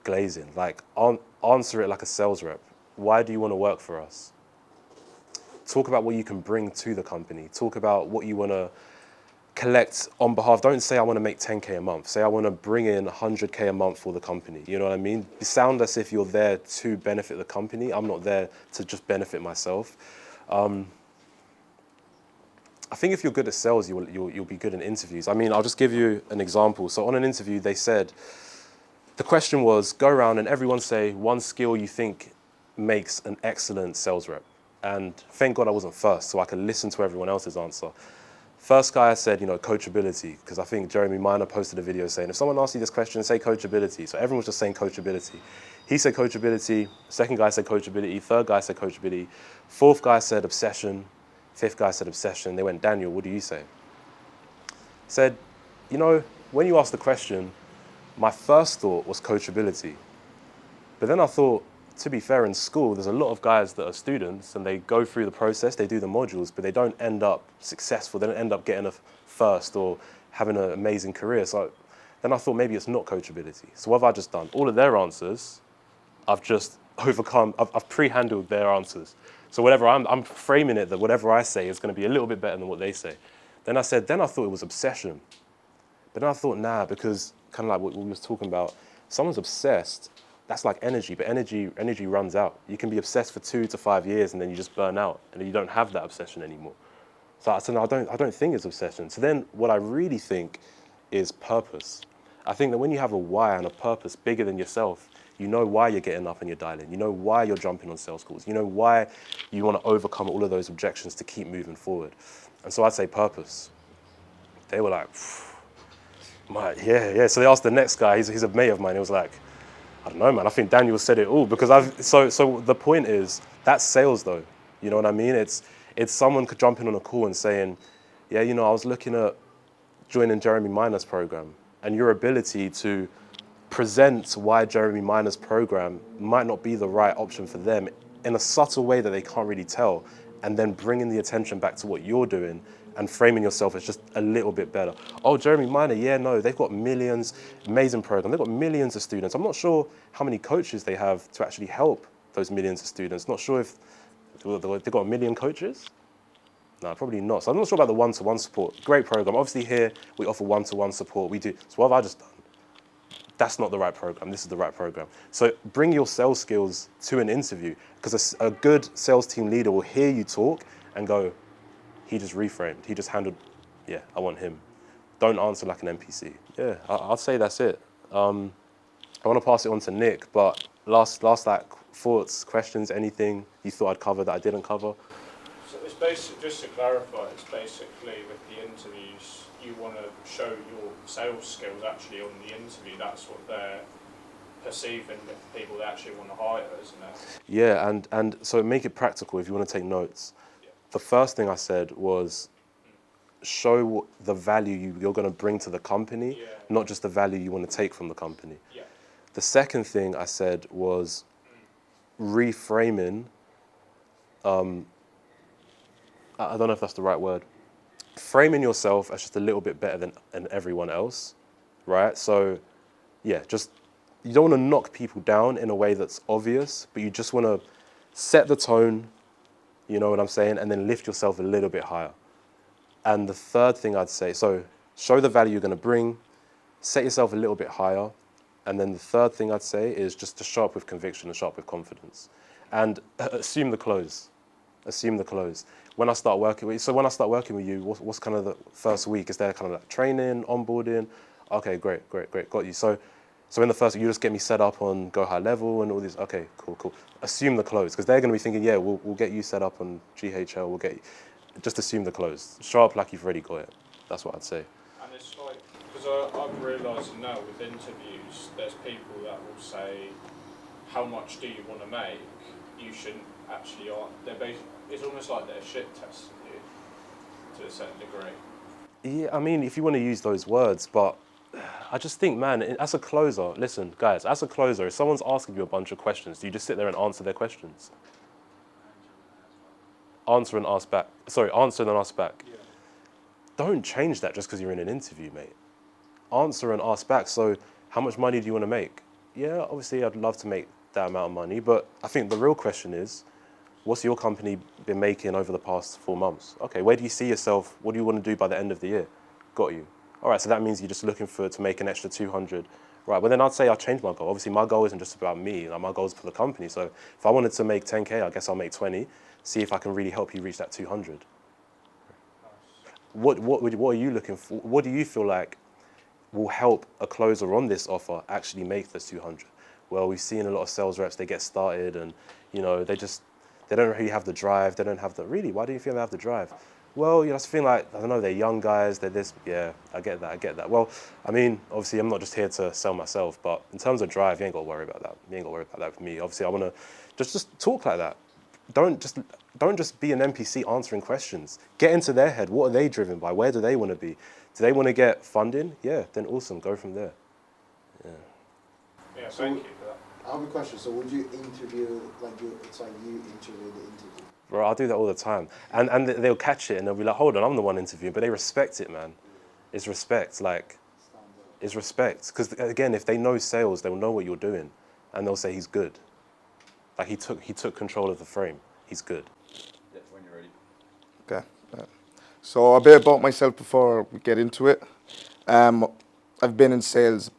glazing. Like answer it like a sales rep. Why do you want to work for us? Talk about what you can bring to the company. Talk about what you want to collect on behalf. Don't say I want to make 10K a month. Say I want to bring in 100K a month for the company. You know what I mean? You sound as if you're there to benefit the company. I'm not there to just benefit myself. I think if you're good at sales, you'll be good in interviews. I mean, I'll just give you an example. So on an interview, they said, the question was, go around and everyone say one skill you think makes an excellent sales rep. And thank God I wasn't first, so I could listen to everyone else's answer. First guy said, coachability, because I think Jeremy Miner posted a video saying, if someone asks you this question, say coachability. So everyone was just saying coachability. He said coachability, second guy said coachability, third guy said coachability, fourth guy said obsession, fifth guy said obsession. They went, Daniel, what do you say? Said, when you asked the question, my first thought was coachability. But then I thought, to be fair, in school, there's a lot of guys that are students and they go through the process, they do the modules, but they don't end up successful. They don't end up getting a first or having an amazing career. So then I thought maybe it's not coachability. So what have I just done? All of their answers, I've just overcome, I've pre-handled their answers. So whatever I'm framing it that whatever I say is going to be a little bit better than what they say. Then I thought it was obsession. But then I thought, nah, because kind of like what we was talking about, someone's obsessed, that's like energy, but energy runs out. You can be obsessed for 2 to 5 years and then you just burn out and then you don't have that obsession anymore. So I said, no, I don't think it's obsession. So then what I really think is purpose. I think that when you have a why and a purpose bigger than yourself, you know why you're getting up and you're dialing. You know why you're jumping on sales calls. You know why you want to overcome all of those objections to keep moving forward. And so I'd say purpose. They were like, yeah. So they asked the next guy, he's a mate of mine, he was like, I don't know, man, I think Daniel said it all because so the point is, that's sales though. You know what I mean? It's someone could jump in on a call and saying, yeah, I was looking at joining Jeremy Miner's program, and your ability to present why Jeremy Miner's program might not be the right option for them in a subtle way that they can't really tell, and then bringing the attention back to what you're doing and framing yourself as just a little bit better. Oh, Jeremy Miner, yeah, no, they've got millions, amazing program. They've got millions of students. I'm not sure how many coaches they have to actually help those millions of students. Not sure if they've got a million coaches. No, probably not. So I'm not sure about the one-to-one support. Great program. Obviously here, we offer one-to-one support. We do. So what have I just done? That's not the right program. This is the right program. So bring your sales skills to an interview, because a good sales team leader will hear you talk and go, he just reframed. He just handled, yeah, I want him. Don't answer like an NPC. Yeah, I'd say that's it. I want to pass it on to Nick, but last like thoughts, questions, anything you thought I'd cover that I didn't cover? So it's basically, just to clarify, it's basically with the interviews, you want to show your sales skills actually on the interview. That's what they're perceiving with people they actually want to hire, isn't it? Yeah, and so make it practical if you want to take notes. Yeah. The first thing I said was show the value you're going to bring to the company, not just the value you want to take from the company. Yeah. The second thing I said was reframing. I don't know if that's the right word. Framing yourself as just a little bit better than everyone else, right? So, yeah, just you don't want to knock people down in a way that's obvious, but you just want to set the tone, you know what I'm saying, and then lift yourself a little bit higher. And the third thing I'd say, so show the value you're going to bring, set yourself a little bit higher, and then the third thing I'd say is just to show up with conviction and show up with confidence. And assume the close. Assume the close. When I start working with you, what's kind of the first week? Is there kind of like training, onboarding? Okay, great, got you. So in the first week, you just get me set up on Go High Level and all these. Okay, cool. Assume the close, because they're going to be thinking, yeah, we'll get you set up on GHL. We'll get you. Just assume the close. Show up like you've already got it. That's what I'd say. And it's like, because I'm realising now with interviews, there's people that will say, how much do you want to make? You shouldn't actually, it's almost like they're shit testing you to a certain degree. Yeah, I mean, if you want to use those words, but I just think, man, as a closer, listen, guys, as a closer, if someone's asking you a bunch of questions, do you just sit there and answer their questions? Answer and ask back. Answer and ask back. Yeah. Don't change that just because you're in an interview, mate. Answer and ask back. So, how much money do you want to make? Yeah, obviously, I'd love to make that amount of money, but I think the real question is, what's your company been making over the past 4 months? Okay, where do you see yourself? What do you want to do by the end of the year? Got you. All right, so that means you're just looking to make an extra 200. Right, well then I'd say I'll change my goal. Obviously, my goal isn't just about me. My goal is for the company. So if I wanted to make 10K, I guess I'll make 20. See if I can really help you reach that 200. What are you looking for? What do you feel like will help a closer on this offer actually make this 200? Well, we've seen a lot of sales reps, they get started and, you know, they don't really have the drive, they don't have the, really, why do you feel they have the drive? Well, you know, I just feel like, I don't know, they're young guys, they're this, yeah, I get that. Well, I mean, obviously I'm not just here to sell myself, but in terms of drive, you ain't got to worry about that. You ain't got to worry about that with me. Obviously I want to just talk like that. Don't just be an NPC answering questions. Get into their head. What are they driven by? Where do they want to be? Do they want to get funding? Yeah, then awesome. Go from there. Yeah, thank you for that. I have a question. So would you interview, like it's like you interview the interview? Bro, I'll do that all the time. And they'll catch it and they'll be like, hold on, I'm the one interviewing. But they respect it, man. It's respect. Like, it's respect. Because again, if they know sales, they'll know what you're doing. And they'll say he's good. Like he took control of the frame. He's good. Yeah, when you're ready. Okay. So a bit about myself before we get into it. I've been in sales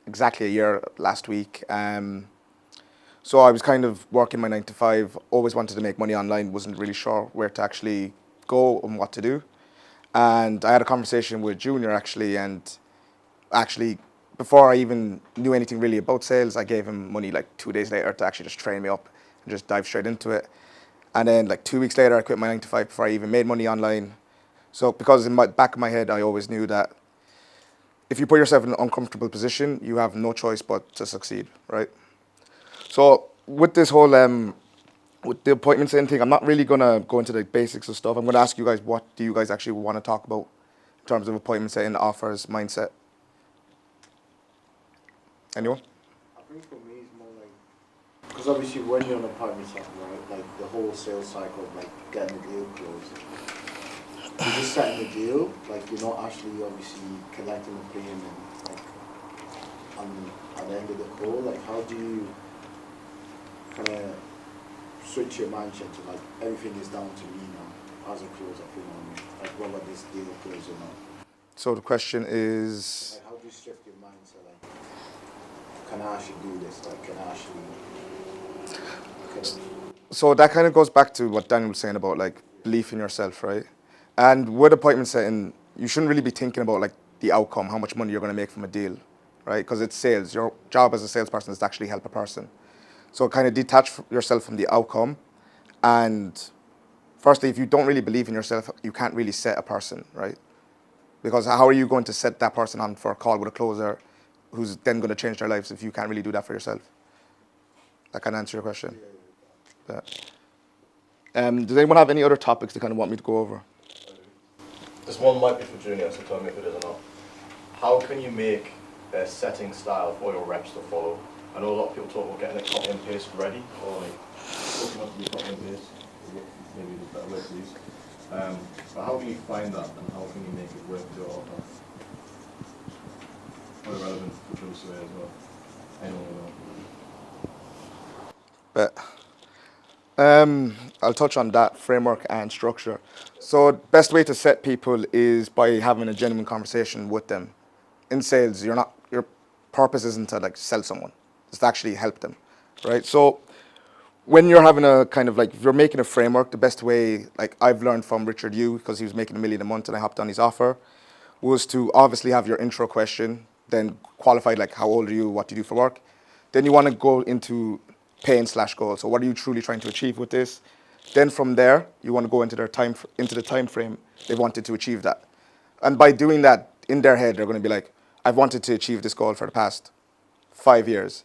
exactly a year last week. So I was kind of working my 9 to 5, always wanted to make money online, wasn't really sure where to actually go and what to do. And I had a conversation with Junior and actually before I even knew anything really about sales, I gave him money like 2 days later to actually just train me up and just dive straight into it. And then like 2 weeks later, I quit my 9 to 5 before I even made money online. So because in my back of my head, I always knew that if you put yourself in an uncomfortable position, you have no choice but to succeed, right? So with this whole, with the appointment setting thing, I'm not really gonna go into the basics of stuff. I'm gonna ask you guys, what do you guys actually want to talk about in terms of appointment setting, offers, mindset? Anyone? I think for me it's more like, because obviously when you're on a partner setting, right, like the whole sales cycle of like getting the deal closed, you're just setting the deal, like you're not actually obviously collecting the premium like at the end of the call. Like how do you kind of switch your mindset to like everything is down to me now as a closer, you know what I mean? Like whether this deal closes or not. So the question is, Like how do you shift your mindset? Like can I actually do this? Like can I actually? so that kind of goes back to what Daniel was saying about like belief in yourself, right? And with appointment setting, you shouldn't really be thinking about like the outcome, how much money you're going to make from a deal, right? Because it's sales. Your job as a salesperson is to actually help a person. So kind of detach yourself from the outcome. And firstly, if you don't really believe in yourself, you can't really set a person, right? Because how are you going to set that person on for a call with a closer who's then going to change their lives if you can't really do that for yourself? That can answer your question. Yeah. Does anyone have any other topics they kind of want me to go over? This one might be for Junior, so tell me if it is or not. How can you make a setting style for your reps to follow? I know a lot of people talk about getting a copy and paste ready, or like looking up to be copy and paste. Maybe there's a better way to use. But how can you find that, and how can you make it work to your offer? More relevant for Joe's way as well. Anyone will know. But I'll touch on that framework and structure. So best way to set people is by having a genuine conversation with them. In sales, your purpose isn't to like sell someone. It's to actually help them, right? So when you're having a kind of like, if you're making a framework, the best way, like I've learned from Richard Yu, because he was making $1 million a month and I hopped on his offer, was to obviously have your intro question, then qualify like how old are you, what do you do for work. Then you want to go into pain/goal. So what are you truly trying to achieve with this? Then from there, you want to go into the time frame they wanted to achieve that. And by doing that, in their head, they're going to be like, I've wanted to achieve this goal for the past 5 years.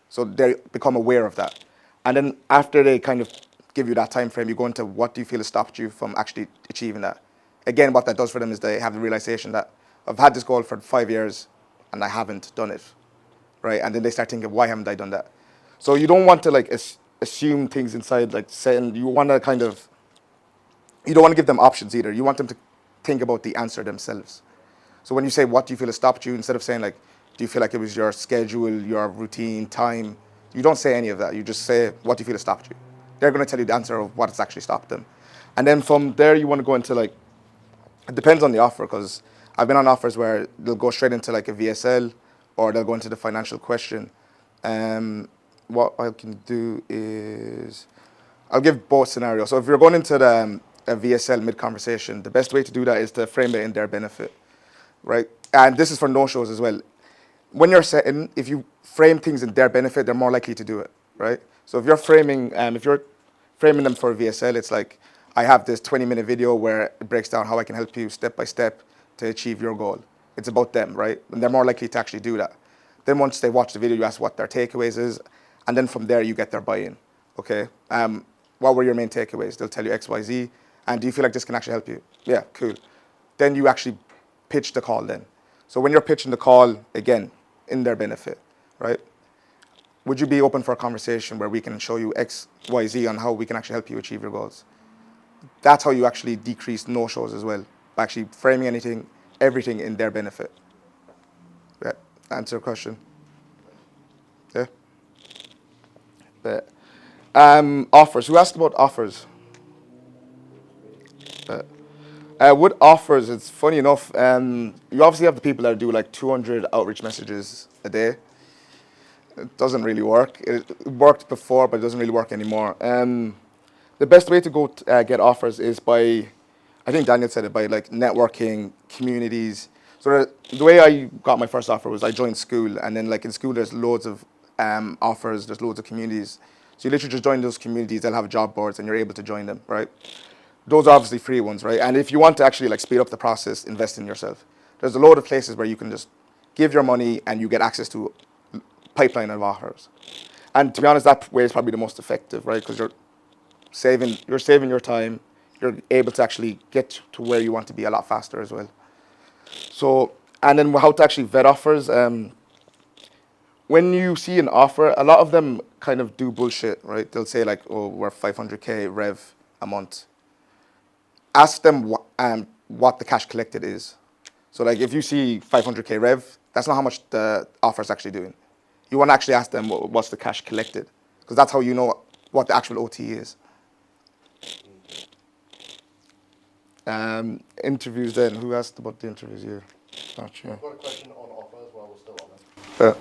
So they become aware of that. And then after they kind of give you that time frame, you go into what do you feel has stopped you from actually achieving that. Again, what that does for them is they have the realization that I've had this goal for 5 years and I haven't done it, right? And then they start thinking, why haven't I done that? So you don't want to like assume things inside like saying, you want to kind of, you don't want to give them options either. You want them to think about the answer themselves. So when you say, what do you feel has stopped you, instead of saying like, do you feel like it was your schedule, your routine, time, you don't say any of that. You just say, what do you feel has stopped you? They're going to tell you the answer of what has actually stopped them. And then from there, you want to go into like, it depends on the offer, because I've been on offers where they'll go straight into like a VSL or they'll go into the financial question. What I can do is, I'll give both scenarios. So if you're going into a VSL mid-conversation, the best way to do that is to frame it in their benefit. right? And this is for no-shows as well. When you're setting, if you frame things in their benefit, they're more likely to do it, right? So if you're framing them for VSL, it's like, I have this 20-minute video where it breaks down how I can help you step by step to achieve your goal. It's about them, right? And they're more likely to actually do that. Then once they watch the video, you ask what their takeaways is, and then from there you get their buy-in, okay? What were your main takeaways? They'll tell you X, Y, Z, and do you feel like this can actually help you? Yeah, cool. Then you actually pitch the call then. So when you're pitching the call, again, in their benefit, right? Would you be open for a conversation where we can show you X, Y, Z on how we can actually help you achieve your goals? That's how you actually decrease no-shows as well, by actually framing everything in their benefit. Yeah, answer your question. Yeah. But, offers. Who asked about offers? With offers, it's funny enough. You obviously have the people that do like 200 outreach messages a day. It doesn't really work. It worked before, but it doesn't really work anymore. The best way to go get offers is by, I think Daniel said it, by like networking, communities. So the way I got my first offer was I joined school, and then like in school there's loads of offers, there's loads of communities. So you literally just join those communities, they'll have job boards and you're able to join them, right? Those are obviously free ones, right? And if you want to actually like speed up the process, invest in yourself. There's a load of places where you can just give your money and you get access to pipeline of offers. And to be honest, that way is probably the most effective, right? Because you're saving your time. You're able to actually get to where you want to be a lot faster as well. So, and then how to actually vet offers. When you see an offer, a lot of them kind of do bullshit, right? They'll say like, oh, we're 500K rev a month. Ask them what the cash collected is. So like if you see 500K rev, that's not how much the offer's actually doing. You want to actually ask them what's the cash collected, because that's how you know what the actual OT is. Interviews then. Who asked about the interviews here? Not sure. I've got a question on offers while we're still on it.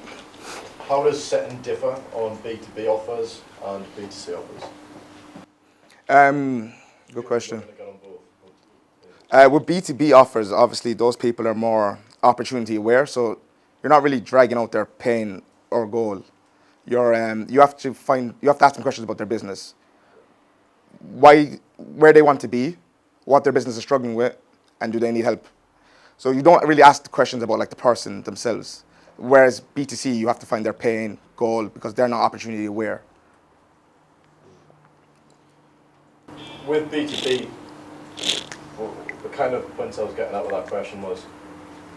How does setting differ on B2B offers and B2C offers? Good question. With B2B offers, obviously those people are more opportunity aware, so you're not really dragging out their pain or goal. You have to ask them questions about their business, where they want to be, what their business is struggling with, and do they need help. So you don't really ask the questions about like the person themselves. Whereas B2C, you have to find their pain, goal, because they're not opportunity aware. With B2B, the kind of points I was getting at with that question was,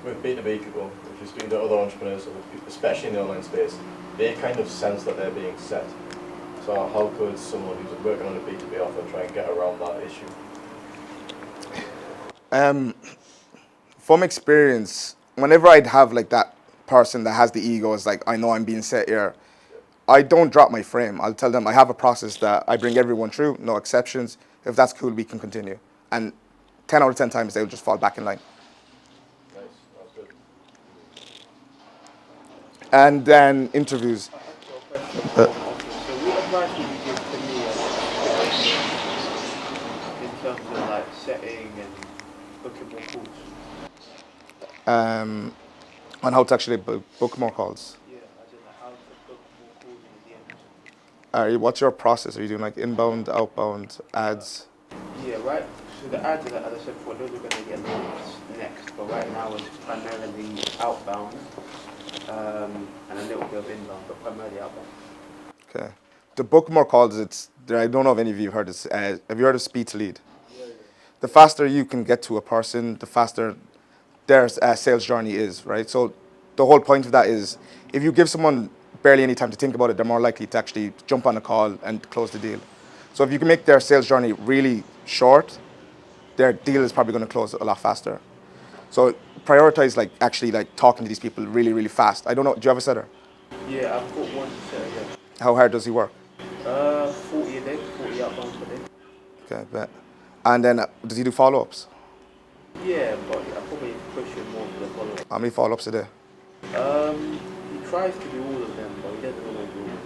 with B2B people, if you're speaking to other entrepreneurs, especially in the online space, they kind of sense that they're being set. So how could someone who's working on a B2B offer try and get around that issue? From experience, whenever I'd have like that person that has the ego, is like, I know I'm being set here, I don't drop my frame. I'll tell them I have a process that I bring everyone through, no exceptions. If that's cool, we can continue. And 10 out of 10 times, they'll just fall back in line. Nice, that's good. And then interviews. So what advice would you give to me in terms of like setting and booking more calls? On how to actually book more calls. Yeah, as in like how to book more calls in the end. What's your process? Are you doing like inbound, outbound, ads? Yeah, right. So the ads, as I said before, those are going to get launched next. But right now it's primarily outbound and a little bit of inbound, but primarily outbound. Okay. To book more calls, I don't know if any of you have heard this. Have you heard of speed to lead? Yeah. The faster you can get to a person, the faster their sales journey is, right? So the whole point of that is if you give someone barely any time to think about it, they're more likely to actually jump on a call and close the deal. So if you can make their sales journey really short, their deal is probably going to close a lot faster. So prioritize actually talking to these people really, really fast. I don't know, do you have a setter? Yeah, I've got one setter, yeah. How hard does he work? 40 a day, 40 outbound per day. Okay, bet. And then does he do follow-ups? Yeah, but I probably push him more for the follow-up. How many follow-ups a day? He tries to do all of them, but he doesn't always do them.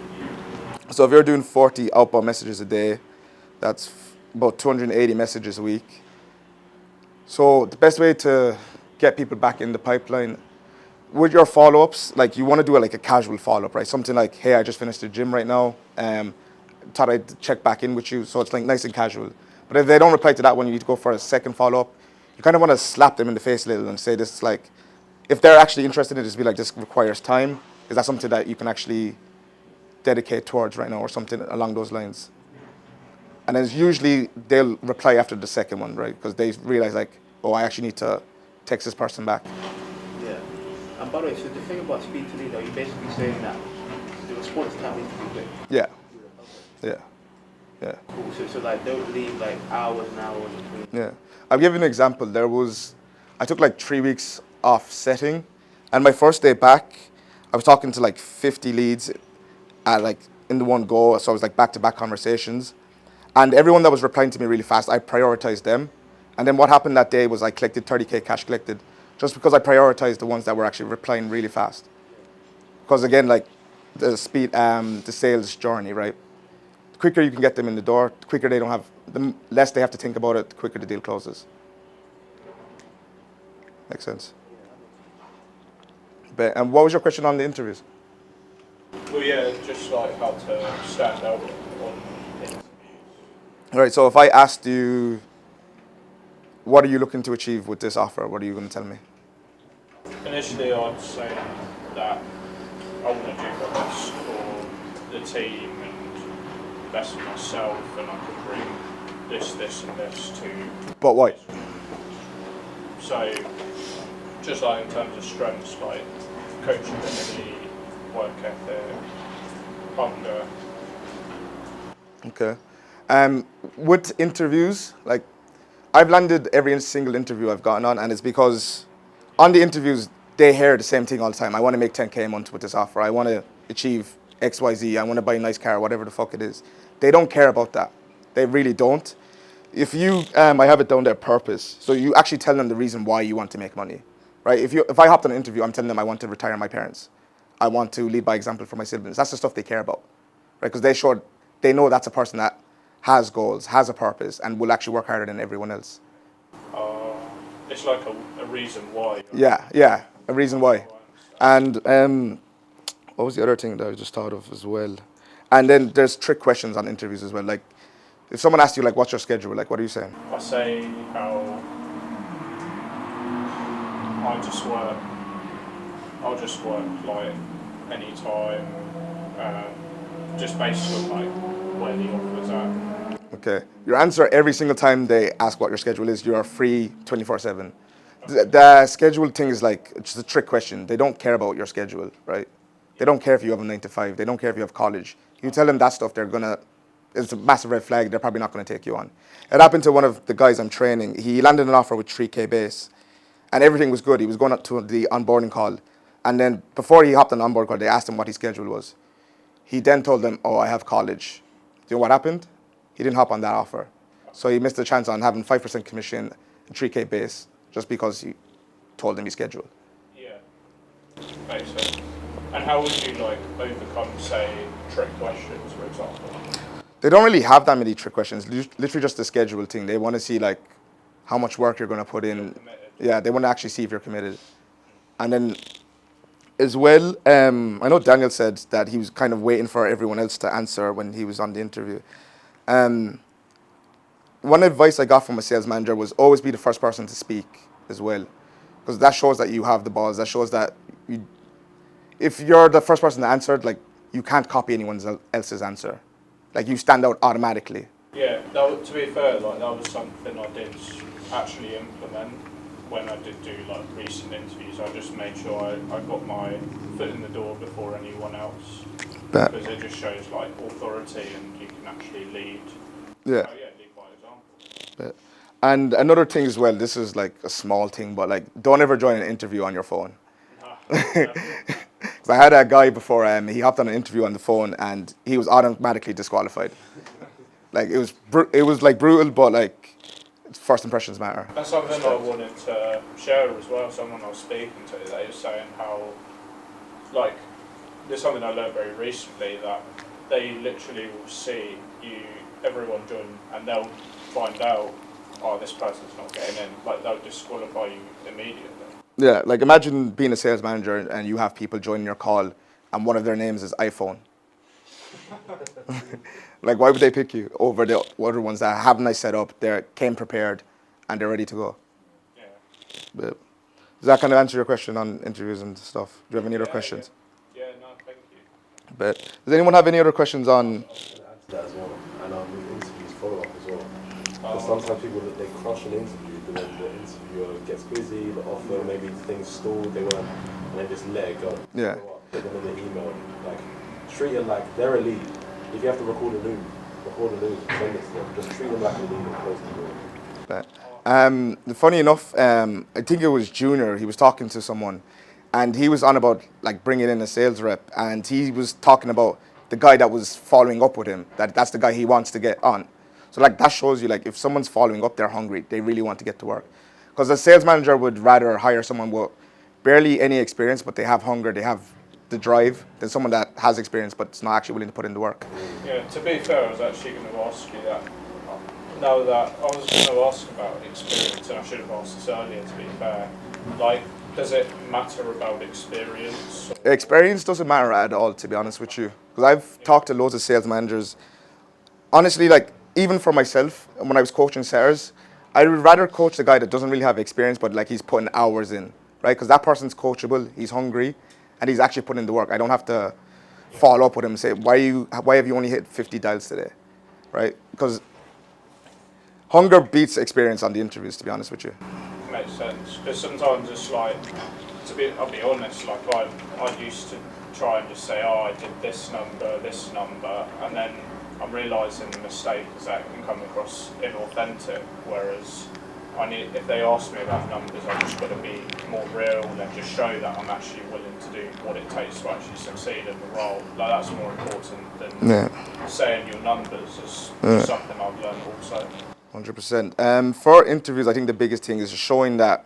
So if you're doing 40 outbound messages a day, that's about 280 messages a week. So the best way to get people back in the pipeline. With your follow-ups, like you want to do it like a casual follow-up, right? Something like, hey, I just finished the gym right now. Thought I'd check back in with you. So it's like nice and casual. But if they don't reply to that one, you need to go for a second follow-up. You kind of want to slap them in the face a little and say this is like, if they're actually interested in it, just be like, this requires time. Is that something that you can actually dedicate towards right now or something along those lines? And then usually they'll reply after the second one, right? Because they realize like, oh, I actually need to text this person back. Yeah. And by the way, so the thing about speed to lead, are you basically saying that the response time needs to be quick? Yeah. Yeah. Yeah. Cool. So like don't leave like hours and hours between. Yeah. I'll give you an example. I took like 3 weeks off setting, and my first day back, I was talking to like 50 leads like in the one go. So I was like back-to-back conversations. And everyone that was replying to me really fast, I prioritized them. And then what happened that day was I collected 30K cash collected just because I prioritized the ones that were actually replying really fast. Because again, like the speed, the sales journey, right? The quicker you can get them in the door, the quicker they don't have, the less they have to think about it, the quicker the deal closes. Makes sense. And what was your question on the interviews? Well, yeah, just like how to stand out on interviews. All right, so if I asked you, what are you looking to achieve with this offer? What are you going to tell me? Initially, I'd say that I want to do the best for the team and the best for myself, and I can bring this, and this to. But why? So, just like in terms of strengths, like coachability, work ethic, hunger. Okay. With interviews, like I've landed every single interview I've gotten on, and it's because on the interviews they hear the same thing all the time. I want to make 10K a month with this offer. I want to achieve XYZ. I want to buy a nice car, whatever the fuck it is. They don't care about that. They really don't. If you, I have it down there, purpose. So you actually tell them the reason why you want to make money, right? If I hopped on an interview, I'm telling them I want to retire my parents. I want to lead by example for my siblings. That's the stuff they care about, right? Because they know that's a person that has goals, has a purpose, and will actually work harder than everyone else. It's like a reason why. Yeah, a reason why. And what was the other thing that I just thought of as well? And then there's trick questions on interviews as well. Like, if someone asks you, like, what's your schedule? Like, what are you saying? I say how I'll just work like any time, just based on like where the offer's at. Okay. Your answer every single time they ask what your schedule is, you are free 24/7. The schedule thing is like, it's just a trick question. They don't care about your schedule, right? They don't care if you have a 9 to 5. They don't care if you have college. You tell them that stuff, it's a massive red flag. They're probably not going to take you on. It happened to one of the guys I'm training. He landed an offer with 3K base, and everything was good. He was going up to the onboarding call, and then before he hopped on the onboard call, they asked him what his schedule was. He then told them, "Oh, I have college." Do you know what happened? He didn't hop on that offer, so he missed the chance on having 5% commission and 3K base just because he told them his schedule. Yeah, makes sense. And how would you like overcome, say, trick questions, for example? They don't really have that many trick questions. Literally just the schedule thing. They want to see like how much work you're going to put in. Yeah, they want to actually see if you're committed. And then as well, I know Daniel said that he was kind of waiting for everyone else to answer when he was on the interview. One advice I got from a sales manager was always be the first person to speak as well, because that shows that you have the balls. That shows that if you're the first person to answer, like you can't copy anyone else's answer. Like you stand out automatically. Yeah, to be fair, like that was something I did actually implement when I did do like recent interviews. I just made sure I got my foot in the door before anyone else, because it just shows like authority and you can actually lead. Yeah. Lead by example. And another thing as well, this is like a small thing, but like don't ever join an interview on your phone. Because I had a guy before, he hopped on an interview on the phone and he was automatically disqualified. Like it was like brutal, but like first impressions matter. That's something I wanted to share as well. Someone I was speaking to, they were saying how, like, there's something I learned very recently, that they literally will see everyone join, and they'll find out, oh, this person's not getting in. Like they'll disqualify you immediately. Yeah, like imagine being a sales manager and you have people joining your call and one of their names is iPhone. Like, why would they pick you over the other ones that have a nice setup, they came prepared, and they're ready to go? Yeah. But does that kind of answer your question on interviews and stuff? Do you have any other Yeah, questions? yeah, no, thank you. But does anyone have any other questions on? Add to that as well, and with interviews follow up as well. Oh, Because sometimes people they crush an interview, but then the interviewer gets busy, the offer maybe things stalled, they weren't, and they just let it go. Yeah. Follow up, put them in the email, like treat it like they're a lead. If you have to record a loop, send it to them. Just treat them like a lead and close the door. But, funny enough, I think it was Junior. He was talking to someone, and he was on about like bringing in a sales rep, and he was talking about the guy that was following up with him. That's the guy he wants to get on. So like that shows you like if someone's following up, they're hungry. They really want to get to work. Because a sales manager would rather hire someone with barely any experience, but they have hunger, they have the drive, than someone that has experience but is not actually willing to put in the work. Yeah, to be fair, I was actually going to ask you that. Now that I was going to ask about experience, and I should have asked this earlier, to be fair. Like, does it matter about experience? Experience doesn't matter at all, to be honest with you. Because I've talked to loads of sales managers. Honestly, like, even for myself, when I was coaching setters, I would rather coach the guy that doesn't really have experience, but like he's putting hours in, right? Because that person's coachable, he's hungry, and he's actually putting in the work. I don't have to follow up with him and say, why have you only hit 50 dials today, right? Because hunger beats experience on the interviews, to be honest with you. Makes sense. Because sometimes it's like, I'll be honest, like I used to try and just say, oh, I did this number, and then I'm realising the mistake is that can come across inauthentic, whereas if they ask me about numbers, I've just got to be more real and just show that I'm actually willing to do what it takes to actually succeed in the role. Like, that's more important than saying your numbers is something I've learned also. 100%. For interviews, I think the biggest thing is showing that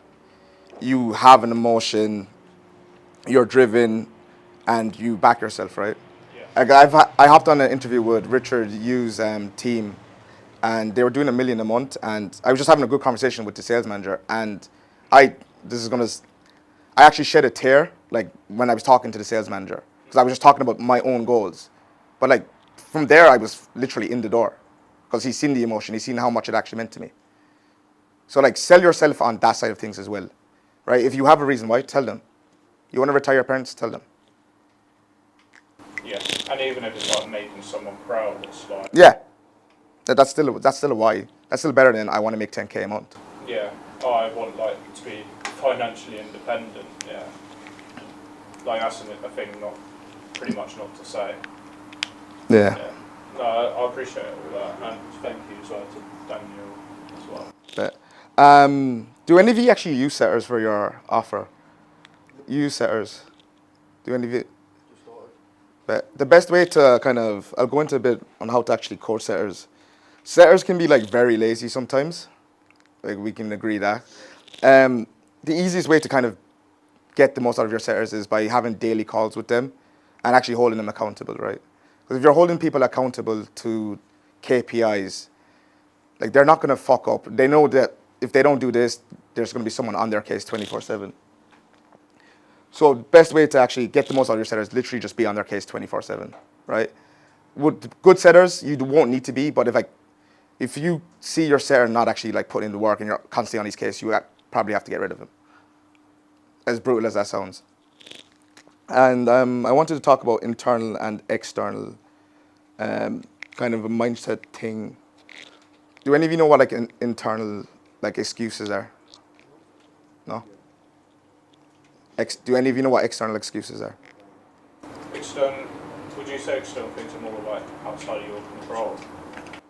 you have an emotion, you're driven, and you back yourself, right? Yeah. Like I hopped on an interview with Richard Yu's team, and they were doing $1 million a month, and I was just having a good conversation with the sales manager, and I actually shed a tear like when I was talking to the sales manager, because I was just talking about my own goals, but like from there I was literally in the door, because he's seen the emotion, he's seen how much it actually meant to me. So like sell yourself on that side of things as well, right? If you have a reason why, tell them. You want to retire your parents, tell them. Yeah, and even if it's like making someone proud, it's like... Yeah, that's still a why. That's still better than I want to make 10K a month. Yeah, I want like to be financially independent, yeah. Like that's a thing pretty much not to say. Yeah. No, I appreciate all that, and thank you as well to Daniel as well. But, do any of you actually use setters for your offer? You use setters? Do any of you? But the best way to I'll go into a bit on how to actually coach setters. Setters can be like very lazy sometimes. Like we can agree that. The easiest way to kind of get the most out of your setters is by having daily calls with them and actually holding them accountable, right? Because if you're holding people accountable to KPIs, like they're not going to fuck up. They know that if they don't do this, there's going to be someone on their case 24/7. So best way to actually get the most out of your setters is literally just be on their case 24/7, right? With good setters, you won't need to be, but if you see your setter not actually like putting in the work and you're constantly on his case, you probably have to get rid of him. As brutal as that sounds. And I wanted to talk about internal and external kind of a mindset thing. Do any of you know what like internal like excuses are? No? Do any of you know what external excuses are? Would you say external things are more like outside of your control?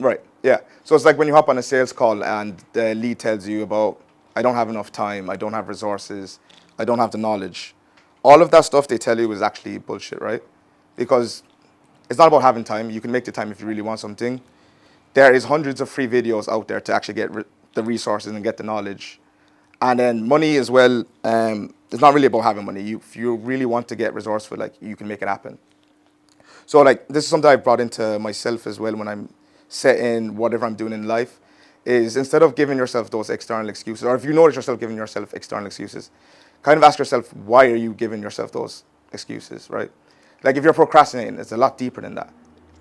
Right, yeah. So it's like when you hop on a sales call and the lead tells you about, I don't have enough time, I don't have resources, I don't have the knowledge. All of that stuff they tell you is actually bullshit, right? Because it's not about having time. You can make the time if you really want something. There is hundreds of free videos out there to actually get the resources and get the knowledge. And then money as well, it's not really about having money. If you really want to get resourceful, like you can make it happen. So like this is something I brought into myself as well when I'm setting whatever I'm doing in life, is instead of giving yourself those external excuses, or if you notice yourself giving yourself external excuses, kind of ask yourself, why are you giving yourself those excuses, right? Like if you're procrastinating, it's a lot deeper than that.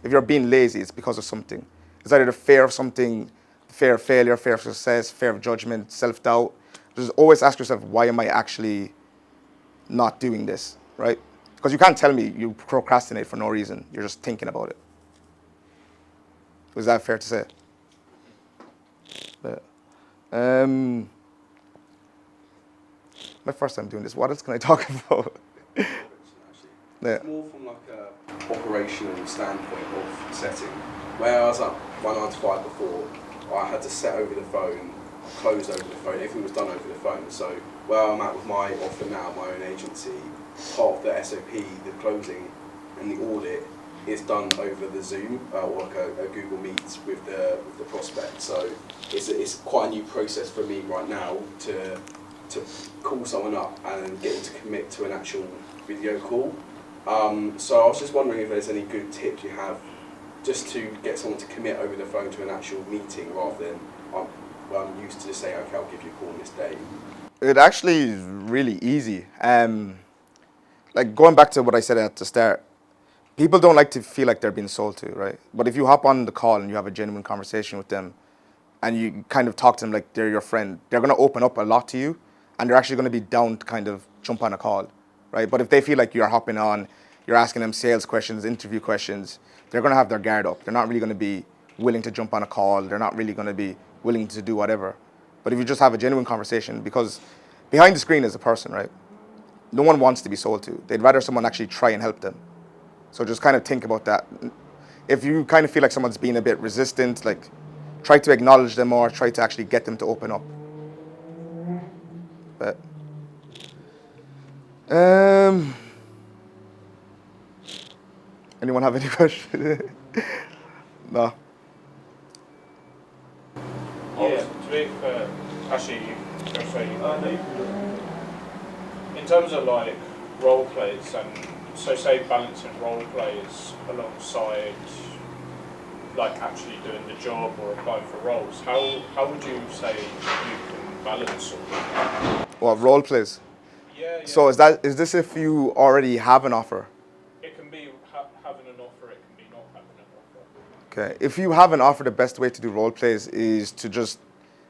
If you're being lazy, it's because of something. It's either the fear of something, fear of failure, fear of success, fear of judgment, self-doubt. Just always ask yourself, why am I actually not doing this, right? Because you can't tell me you procrastinate for no reason. You're just thinking about it. Was that fair to say? Yeah. My first time doing this. What else can I talk about? Yeah. It's more from like a operational standpoint of setting. Where I was at my 9 to 5 before, I had to set over the phone, close over the phone, everything was done over the phone. So where I'm at with my offer now, my own agency, part of the SOP, the closing and the audit is done over the Zoom or like a Google Meet with the prospect. So it's quite a new process for me right now to call someone up and get them to commit to an actual video call. So I was just wondering if there's any good tips you have just to get someone to commit over the phone to an actual meeting rather than I'm used to just saying, okay, I'll give you a call on this day. It actually is really easy. Like going back to what I said at the start, people don't like to feel like they're being sold to, right? But if you hop on the call and you have a genuine conversation with them and you kind of talk to them like they're your friend, they're going to open up a lot to you and they're actually going to be down to kind of jump on a call, right? But if they feel like you're hopping on, you're asking them sales questions, interview questions, they're going to have their guard up. They're not really going to be willing to jump on a call. They're not really going to be willing to do whatever. But if you just have a genuine conversation, because behind the screen is a person, right? No one wants to be sold to. They'd rather someone actually try and help them. So just kind of think about that. If you kind of feel like someone's being a bit resistant, like try to acknowledge them or try to actually get them to open up. But anyone have any questions? No. Yeah, to be fair, actually, go say you. In terms of like role plays, and so say balancing role plays alongside like actually doing the job or applying for roles, how would you say you can balance all that? What, role plays? Yeah. So is this if you already have an offer? It can be having an offer, it can be not having an offer. Okay. If you have an offer, the best way to do role plays is to just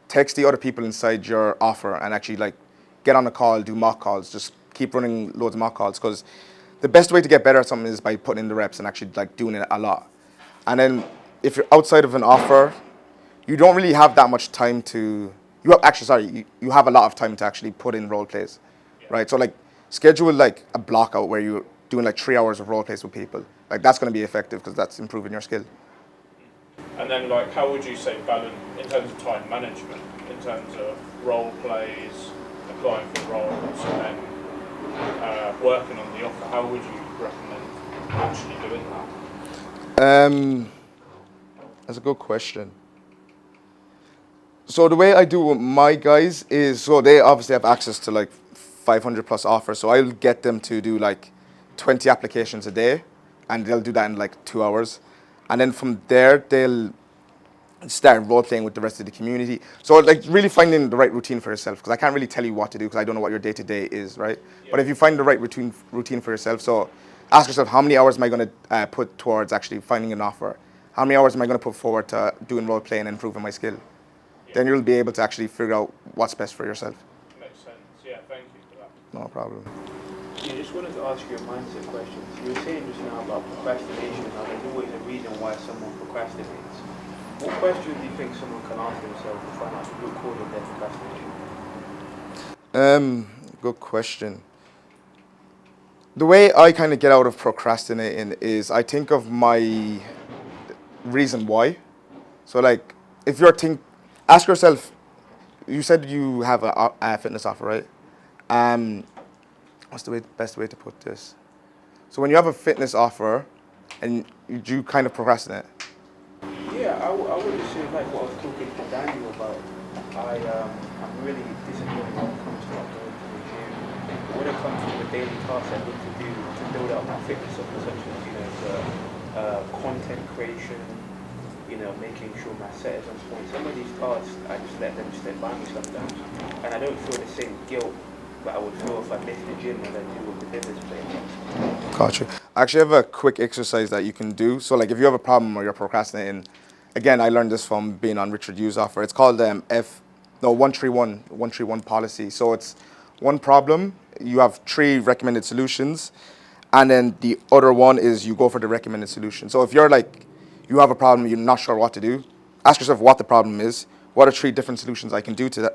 text the other people inside your offer and actually like get on a call, do mock calls, just keep running loads of mock calls, because the best way to get better at something is by putting in the reps and actually like doing it a lot. And then if you're outside of an offer, you don't really have that much time to, you have a lot of time to actually put in role plays, right? So like schedule like a block out where you're doing like 3 hours of role plays with people. Like that's going to be effective because that's improving your skill. And then like how would you say balance in terms of time management, in terms of role plays, applying for roles, and then working on the offer? How would you recommend actually doing that? That's a good question. So the way I do with my guys is, so they obviously have access to like 500 plus offers. So I'll get them to do like 20 applications a day, and they'll do that in like 2 hours. And then from there, they'll start role playing with the rest of the community. So like really finding the right routine for yourself, because I can't really tell you what to do because I don't know what your day to day is, right? Yeah. But if you find the right routine for yourself, so ask yourself, how many hours am I going to put towards actually finding an offer? How many hours am I going to put forward to doing role playing and improving my skill? Yeah. Then you'll be able to actually figure out what's best for yourself. Makes sense. Yeah, thank you for that. No problem. Yeah, just wanted to ask you a mindset question. You were saying just now about procrastination, and there's always a reason why someone procrastinates. What question do you think someone can ask themselves to find out the root cause of their procrastination? Good question. The way I kind of get out of procrastinating is I think of my reason why. So like, if ask yourself, you said you have a fitness offer, right? What's the best way to put this? So when you have a fitness offer and you kind of procrastinate. Yeah, I would just say like what I was talking to Daniel about. I'm really disappointed when it comes to like going to the gym. When it comes to the daily tasks I need to do to build up my fitness offer, such as content creation, making sure my set is on point. Some of these tasks I just let them slip by me sometimes, and I don't feel the same guilt but I would feel if I missed the gym and then do with the business plan. Gotcha. I actually have a quick exercise that you can do. So like if you have a problem or you're procrastinating, again, I learned this from being on Richard Yu's offer. It's called 131 policy. So it's one problem, you have 3 recommended solutions, and then the other one is you go for the recommended solution. So if you're like, you have a problem, you're not sure what to do, ask yourself what the problem is, what are 3 different solutions I can do to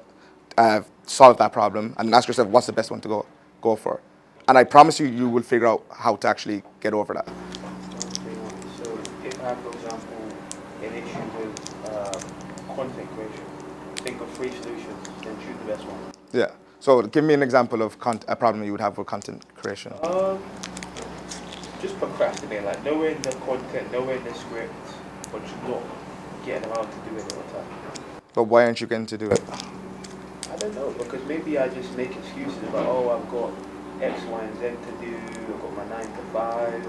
solve that problem, and then ask yourself what's the best one to go for. And I promise you, you will figure out how to actually get over that. So if I have, for example, an issue with content creation, think of 3 solutions, then choose the best one. Yeah. So give me an example of a problem you would have with content creation. Just procrastinate, like knowing the content, knowing the script, but just not getting around to doing it all the time. But why aren't you getting to do it? I don't know, because maybe I just make excuses about, oh, I've got X, Y, and Z to do, I've got my 9 to 5.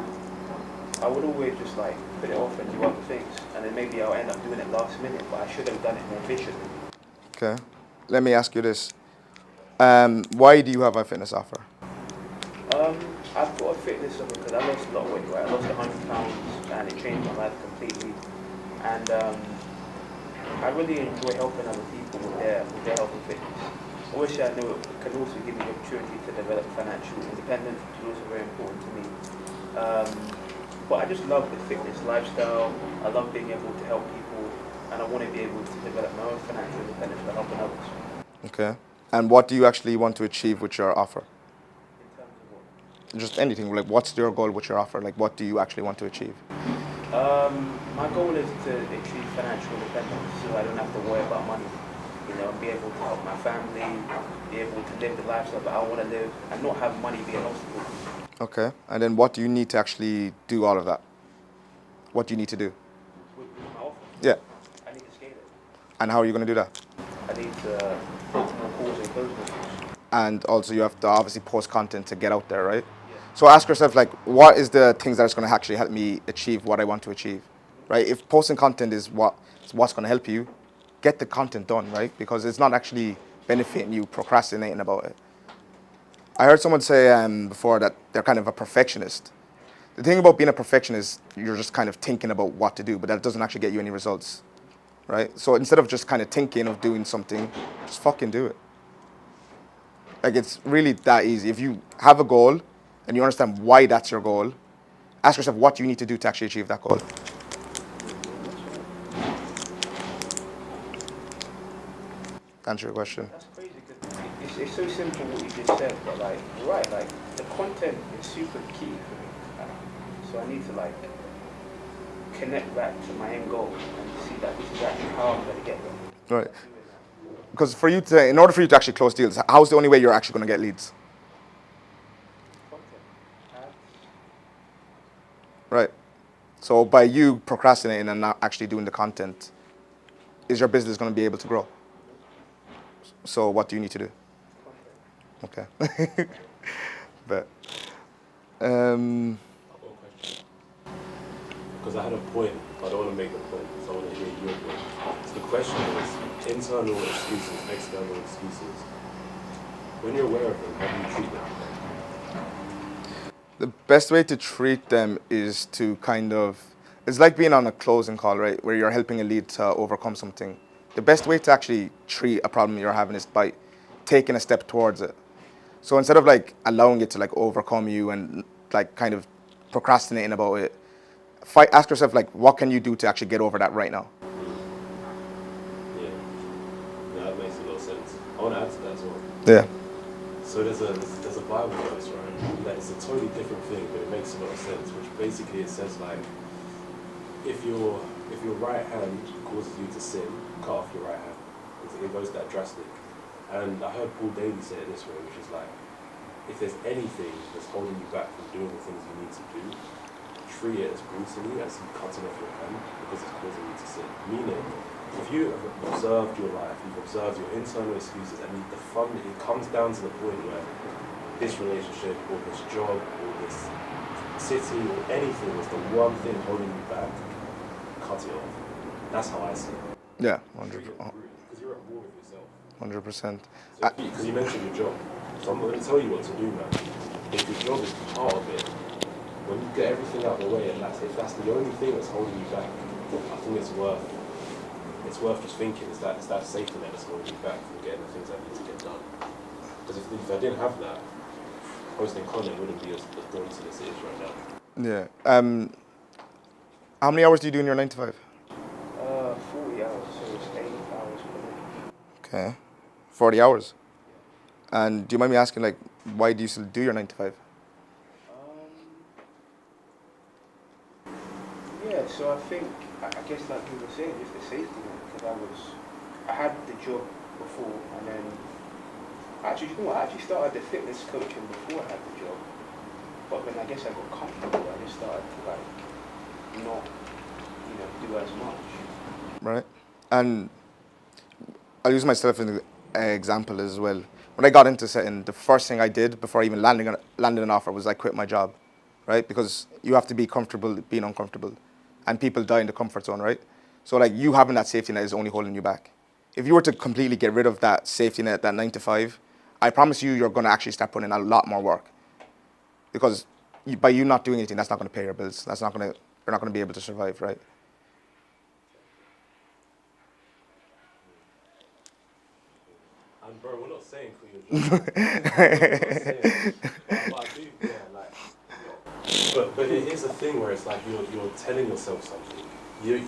I would always just like put it off and do other things, and then maybe I'll end up doing it last minute, but I should have done it more efficiently. Okay. Let me ask you this. Why do you have a fitness offer? I've got a fitness offer because I lost a lot of weight, right? I lost 100 pounds and it changed my life completely. And I really enjoy helping other people with their health and fitness. Obviously, I know it can also give me the opportunity to develop financial independence, which is also very important to me. But I just love the fitness lifestyle. I love being able to help people, and I want to be able to develop my own financial independence by helping others. Okay. And what do you actually want to achieve with your offer? In terms of what? Just anything. Like, what's your goal with your offer? Like, what do you actually want to achieve? My goal is to achieve financial independence so I don't have to worry about money. You know, and be able to help my family, be able to live the lifestyle that I want to live, and not have money be an obstacle. Okay. And then what do you need to actually do all of that? What do you need to do? With my offer, Yeah. I need to scale it. And how are you going to do that? I need to put more calls and close more calls. And also you have to obviously post content to get out there, right? Yeah. So ask yourself, like, what is the things that's going to actually help me achieve what I want to achieve, right? If posting content is what's going to help you, get the content done, right? Because it's not actually benefiting you procrastinating about it. I heard someone say before that they're kind of a perfectionist. The thing about being a perfectionist, you're just kind of thinking about what to do, but that doesn't actually get you any results, right? So instead of just kind of thinking of doing something, just fucking do it. Like, it's really that easy. If you have a goal and you understand why that's your goal, ask yourself what you need to do to actually achieve that goal. Answer your question. That's crazy because it's so simple what you just said, but like, you're right, like, the content is super key for me. So I need to like connect back to my end goal and see that this is actually how I'm going to get there. Right. Because in order for you to actually close deals, how's the only way you're actually going to get leads? Content. Right. So by you procrastinating and not actually doing the content, is your business going to be able to grow? So what do you need to do? Okay. But I've got a question. Because I had a point, but I don't want to make a point, so I want to hear your point. So the question is, internal excuses, external excuses. When you're aware of them, how do you treat them? the best way to treat them is to it's like being on a closing call, right? Where you're helping a lead to overcome something. The best way to actually treat a problem you're having is by taking a step towards it. So instead of like allowing it to like overcome you and like kind of procrastinating about it, ask yourself like, what can you do to actually get over that right now? Yeah. Yeah, that makes a lot of sense. I want to add to that as well. Yeah. So there's a Bible verse, right? That it's a totally different thing, but it makes a lot of sense. Which basically it says like, if your right hand causes you to sin, cut off your right hand. It goes that drastic. And I heard Paul Daly say it this way, which is like, if there's anything that's holding you back from doing the things you need to do, treat it as brutally as you cutting off your hand because it's causing you to sin. Meaning, if you have observed your life, you've observed your internal excuses, and it comes down to the point where this relationship or this job or this city or anything is the one thing holding you back, cut it off. That's how I see it. Yeah, Because you're at war with yourself. 100%. Because you mentioned your job. So I'm not going to tell you what to do, man. If your job is part of it, when you get everything out of the way, and if that's the only thing that's holding you back, I think it's worth just thinking, is that safety net that's holding you back from getting the things that need to get done. Because if I didn't have that, posting content wouldn't be as daunting as it is right now. Yeah. How many hours do you do in your 9 to 5? 40 hours, so it's 8 hours per day. Okay. 40 hours. And do you mind me asking, like, why do you still do your 9 to 5? Yeah, so I think, I guess like you were saying, just the safety net, because I had the job before, and then, actually, you know what, I actually started the fitness coaching before I had the job, but then I guess I got comfortable, I just started to like, not, do as much. Right. And I'll use myself as an example as well. When I got into setting, the first thing I did before even landing an offer was I quit my job, right? Because you have to be comfortable being uncomfortable, and people die in the comfort zone, right? So like you having that safety net is only holding you back. If you were to completely get rid of that safety net, that 9 to 5, I promise you're going to actually start putting in a lot more work, because by you not doing anything, that's not going to pay your bills. You're not going to be able to survive, right? And bro, we're not saying quit your job. But I do, yeah, like. But it is a thing where it's like you're telling yourself something. You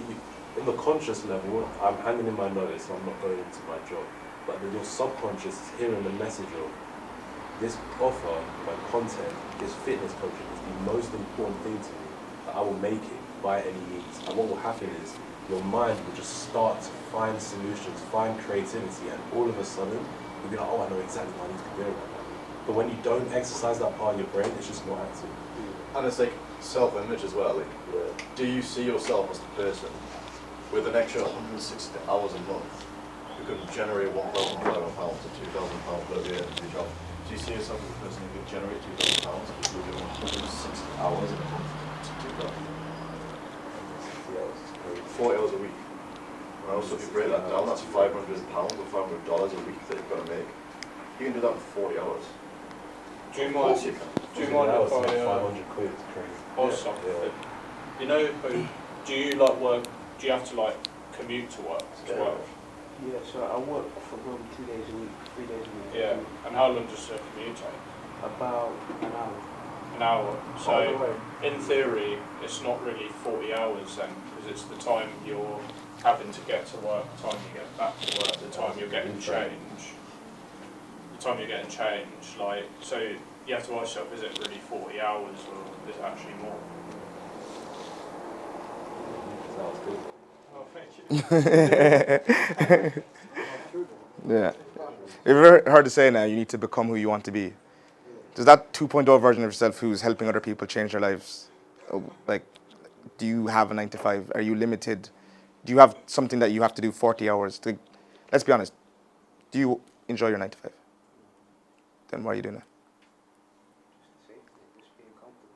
in the conscious level, I'm handing in my notice, so I'm not going into my job. But then your subconscious is hearing the message of this offer, my content, this fitness coaching is the most important thing to me. That I will make it by any means. And what will happen is your mind will just start to find solutions, find creativity, and all of a sudden you'll be like, oh, I know exactly what I need to be doing right now. But when you don't exercise that part of your brain, it's just not active. And it's like self-image as well. Like, do you see yourself as the person with an extra 160 hours a month who can generate £1,500 to £2,000 per year in your job? Do you see yourself as the person who can generate £2,000 if you're doing 160 hours in a month to do that? 40 hours a week. And also, if you break that down, that's £500 or $500 a week that you've got to make. You can do that in 40 hours. Do you Of mind? course you can. Do you mind if I 500 quid, it's crazy. ask something? You know, do you like work? Do you have to like commute to work as well? Yeah, so I work from home 2 days a week, 3 days a week. Yeah. And how long does a commute take? About an hour. An hour. So in theory, it's not really 40 hours then, because it's the time you're having to get to work, the time you get back to work, the time you're getting change. The time you're getting change, like, so you have to ask yourself, is it really 40 hours or is it actually more? Oh, thank you. Yeah. You've ever heard the saying now, you need to become who you want to be. Does that 2.0 version of yourself who's helping other people change their lives, like, do you have a 9 to 5? Are you limited? Do you have something that you have to do 40 hours? Let's be honest. Do you enjoy your 9 to 5? Then why are you doing that? Just being comfortable.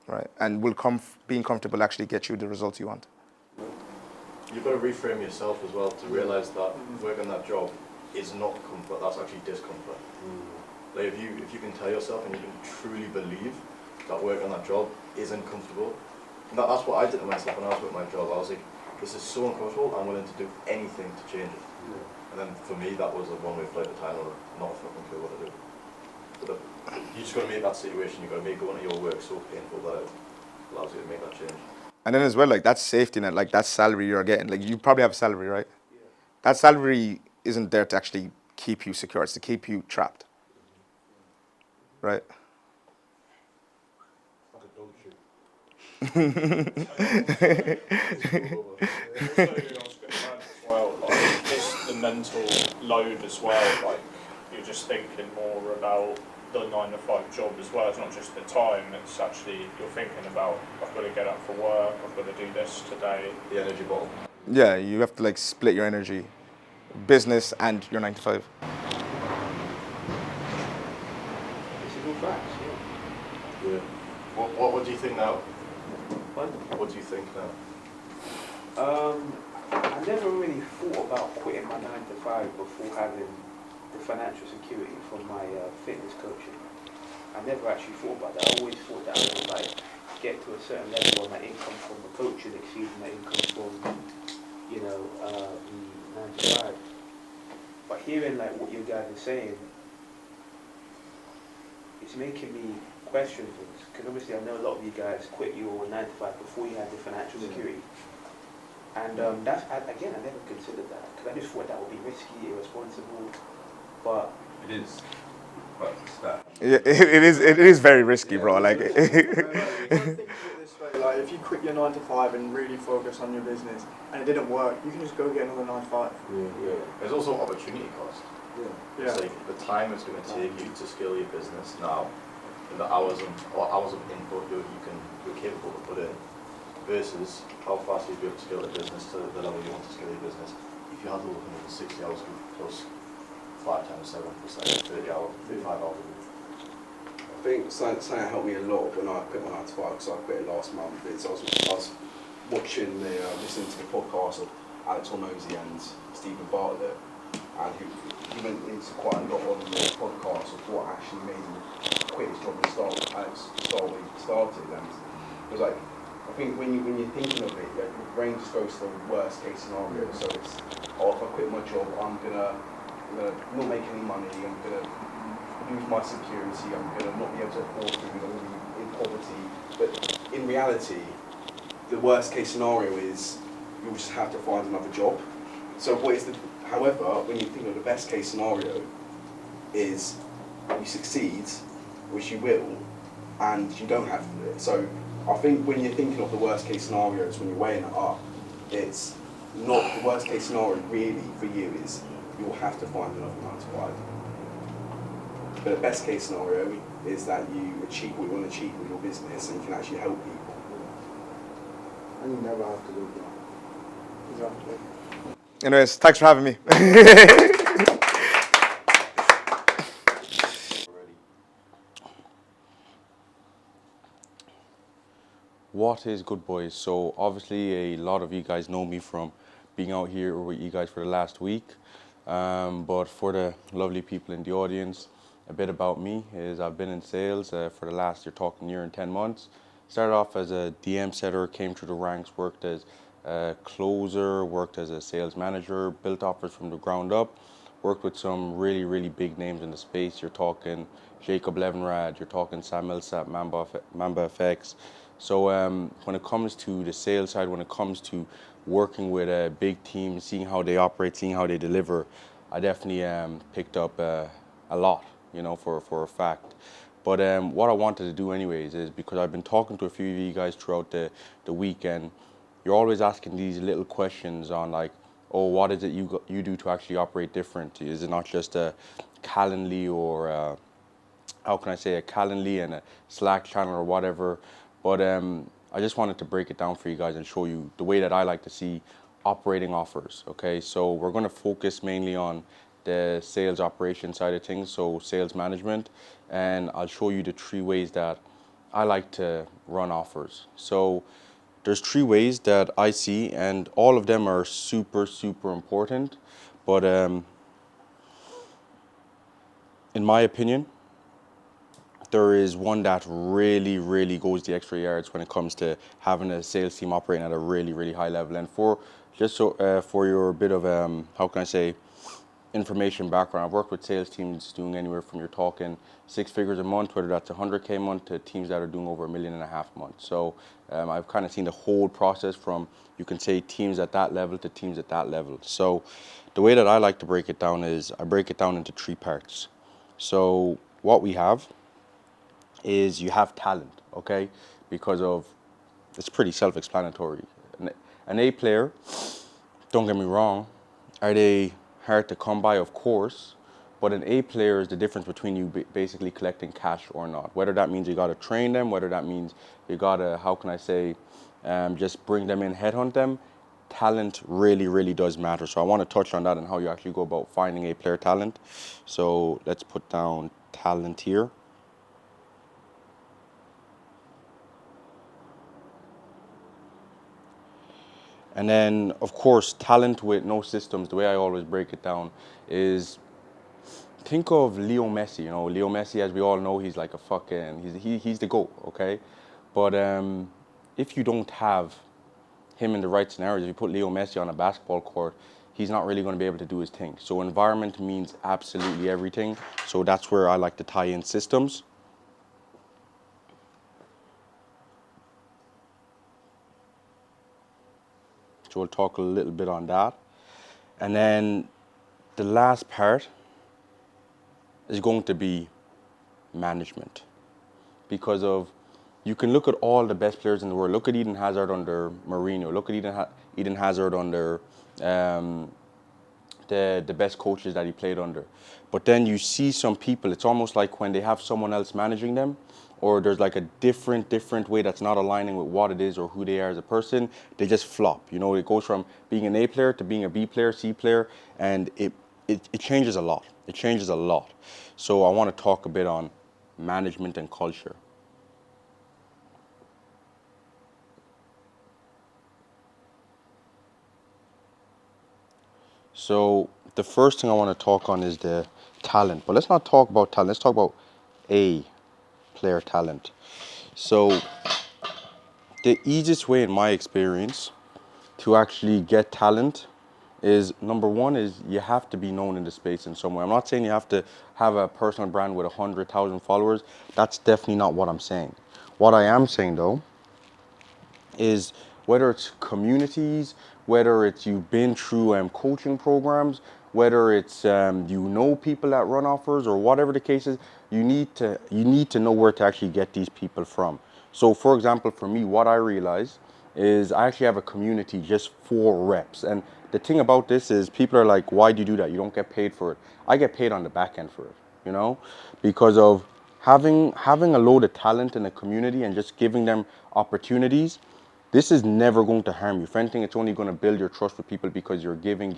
Right. And will being comfortable actually get you the results you want? You've got to reframe yourself as well to realise that working that job is not comfort, that's actually discomfort. Like if you can tell yourself and you can truly believe that working that job isn't comfortable, and that's what I did to myself when I was with my job. I was like, this is so uncomfortable, I'm willing to do anything to change it. And then for me, that was a one-way flight to Thailand, not a fucking clue what to do. But you just got to make that situation, you've got to make going to your work so painful that it allows you to make that change. And then as well, like that safety net, like that salary you're getting, like you probably have a salary, right? Yeah. That salary isn't there to actually keep you secure, it's to keep you trapped. Right? Like a dog Well, like, it's the mental load as well, like you're just thinking more about the 9 to 5 job as well. It's not just the time, it's actually you're thinking about, I've got to get up for work, I've got to do this today. The energy bottle. Yeah, you have to like split your energy, business and your 9 to 5. This is all facts, yeah. Yeah. What do you think now? What do you think now? I never really thought about quitting my 9 to 5 before having the financial security from my fitness coaching. I never actually thought about that. I always thought that I would like get to a certain level where my income from the coaching exceeds my income from, you know, the 9 to 5. But hearing like what you guys are saying, it's making me question things. Because obviously I know a lot of you guys quit your 9 to 5 before you had the financial security. And that's, again, I never considered that. Because I just thought that would be risky, irresponsible. But It is. But it's that. Yeah, it is very risky, bro. Like, Think of it this way, like if you quit your 9 to 5 and really focus on your business and it didn't work, you can just go get another 9 to 5. Yeah. There's also opportunity cost. Yeah. It's like the time it's going to take you to scale your business now, and the hours of input you're capable of put in, versus how fast you'd be able to scale the business to the level you want to scale your business. If you had to look at 60 hours a week plus 5 times 7 plus like 35 hours a week. I think something that helped me a lot when I quit my 9 to 5, because I quit it last month, is I was watching listening to the podcast of Alex Hormozy and Stephen Bartlett, and he went into quite a lot on the podcast of what actually made him quit his job and start when he started. And it was like, I think when you're thinking of it, your brain just goes to the worst case scenario. So it's, oh, if I quit my job, I'm gonna not make any money, I'm gonna lose my security, I'm gonna not be able to afford food, I'm gonna be in poverty. But in reality, the worst case scenario is you'll just have to find another job. So however, when you think of the best case scenario, is you succeed, which you will, and you don't have to do it. So I think when you're thinking of the worst case scenarios, when you're weighing it up, it's not the worst case scenario really for you is you'll have to find another 9 to 5. But the best case scenario is that you achieve what you want to achieve with your business and you can actually help people. And you never have to do that. Exactly. anyways, thanks for having me. What is good, boys? So obviously a lot of you guys know me from being out here with you guys for the last week. But for the lovely people in the audience, a bit about me is I've been in sales for the last, you're talking year and 10 months. Started off as a DM setter, came through the ranks, worked as a closer, worked as a sales manager, built offers from the ground up, worked with some really, really big names in the space. You're talking Jacob Levenrad, you're talking Sam Millsap, Mamba FX. So when it comes to the sales side, when it comes to working with a big team, seeing how they operate, seeing how they deliver, I definitely picked up a lot, you know, for a fact. But what I wanted to do anyways is, because I've been talking to a few of you guys throughout the weekend, you're always asking these little questions on like, oh, what is it you do to actually operate different? Is it not just a Calendly or how can I say, a Calendly and a Slack channel or whatever? But I just wanted to break it down for you guys and show you the way that I like to see operating offers, okay? So we're gonna focus mainly on the sales operation side of things, so sales management, and I'll show you the 3 ways that I like to run offers. So there's 3 ways that I see, and all of them are super, super important. But in my opinion, there is one that really, really goes the extra yards when it comes to having a sales team operating at a really, really high level. And for your bit of how can I say, information background, I've worked with sales teams doing anywhere from, you're talking 6 figures a month, whether that's 100K a month, to teams that are doing over $1.5 million a month. So I've kind of seen the whole process from, you can say, teams at that level to teams at that level. So the way that I like to break it down is I break it down into 3 parts. So what we have is you have talent, okay? Because of, it's pretty self-explanatory. An A player, don't get me wrong, are they hard to come by? Of course, but an A player is the difference between you basically collecting cash or not. Whether that means you gotta train them, whether that means you gotta, how can I say, just bring them in, headhunt them, talent really, really does matter. So I wanna touch on that and how you actually go about finding A player talent. So let's put down talent here. And then, of course, talent with no systems, the way I always break it down is think of Leo Messi. You know, Leo Messi, as we all know, he's like a fucking, he's the GOAT, okay? But if you don't have him in the right scenarios, if you put Leo Messi on a basketball court, he's not really going to be able to do his thing. So environment means absolutely everything. So that's where I like to tie in systems. So we'll talk a little bit on that. And then the last part is going to be management. Because of, you can look at all the best players in the world. Look at Eden Hazard under Mourinho. Look at Eden Hazard under the best coaches that he played under. But then you see some people, it's almost like when they have someone else managing them, or there's like a different way that's not aligning with what it is or who they are as a person, they just flop. You know, it goes from being an A player to being a B player, C player, and it changes a lot. It changes a lot. So I want to talk a bit on management and culture. So the first thing I want to talk on is the talent. But let's not talk about talent. Let's talk about A player talent. So the easiest way in my experience to actually get talent is, number one, is you have to be known in the space in some way. I'm not saying you have to have a personal brand with 100,000 followers. That's definitely not what I'm saying. What I am saying though is whether it's communities, whether it's you've been through coaching programs, whether it's you know people that run offers or whatever the case is, you need to know where to actually get these people from. So for example, for me, what I realized is I actually have a community just for reps. And the thing about this is people are like, why do you do that? You don't get paid for it. I get paid on the back end for it, you know, because of having a load of talent in a community and just giving them opportunities. This is never going to harm you. If anything, it's only going to build your trust with people because you're giving.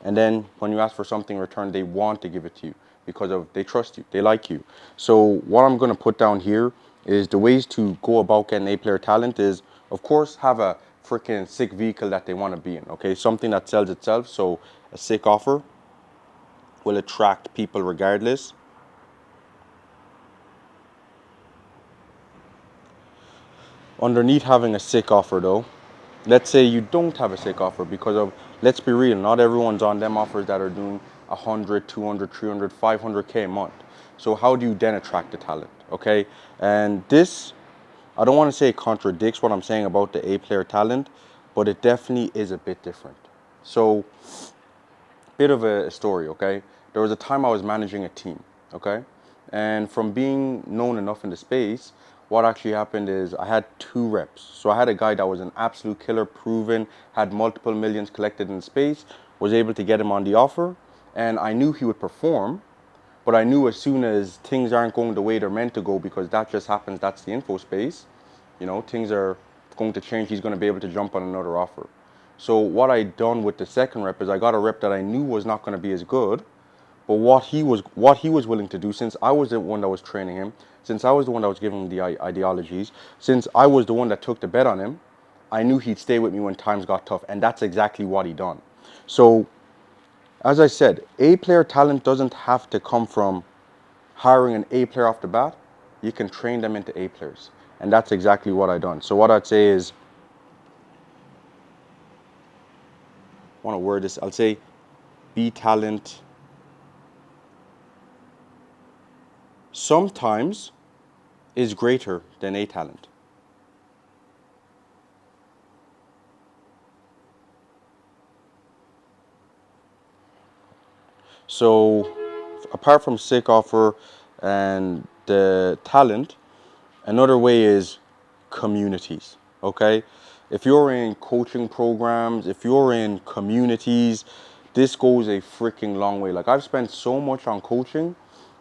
And then when you ask for something in return, they want to give it to you because of they trust you, they like you. So what I'm going to put down here is the ways to go about getting A player talent is, of course, have a freaking sick vehicle that they want to be in, okay? Something that sells itself. So a sick offer will attract people regardless. Underneath having a sick offer though, let's say you don't have a sick offer because of, let's be real, not everyone's on them offers that are doing 100, 200, 300, 500K a month. So how do you then attract the talent, okay? And this, I don't want to say it contradicts what I'm saying about the A player talent, but it definitely is a bit different. So, bit of a story, okay? There was a time I was managing a team, okay? And from being known enough in the space, what actually happened is I had 2 reps. So I had a guy that was an absolute killer, proven, had multiple millions collected in the space, was able to get him on the offer, and I knew he would perform, but I knew as soon as things aren't going the way they're meant to go, because that just happens, that's the info space, you know, things are going to change, he's going to be able to jump on another offer. So what I done with the second rep is I got a rep that I knew was not going to be as good, but what he was willing to do, since I was the one that was training him, since I was the one that was giving him the ideologies, since I was the one that took the bet on him, I knew he'd stay with me when times got tough, and that's exactly what he done. So, as I said, A player talent doesn't have to come from hiring an A player off the bat. You can train them into A players, and that's exactly what I done. So what I'd say is, I want to word this, I'll say B talent sometimes is greater than A talent. So apart from sick offer and the talent, another way is communities, okay? If you're in coaching programs, if you're in communities, this goes a freaking long way. Like I've spent so much on coaching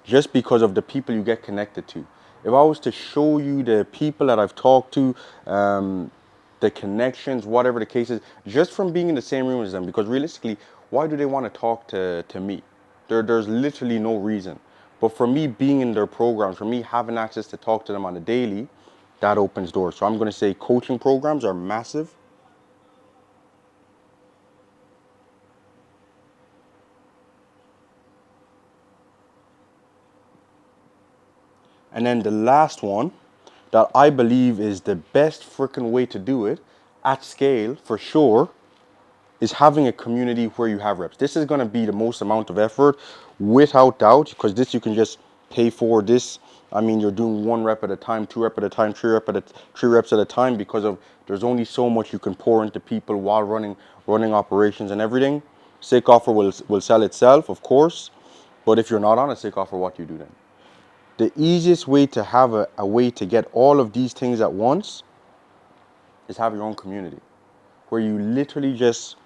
just because of the people you get connected to. If I was to show you the people that I've talked to, the connections, whatever the case is, just from being in the same room as them, because realistically, why do they want to talk to me? There's literally no reason. But for me being in their programs, for me having access to talk to them on a daily, that opens doors. So I'm going to say coaching programs are massive. And then the last one that I believe is the best freaking way to do it at scale for sure is having a community where you have reps. This is going to be the most amount of effort without doubt, because this you can just pay for this. I mean, you're doing 1 rep at a time, 2 rep at a time, 3 reps at a time, because of there's only so much you can pour into people while running operations and everything. Sick offer will sell itself, of course, but if you're not on a sick offer, what do you do then? The easiest way to have a way to get all of these things at once is have your own community, where you literally just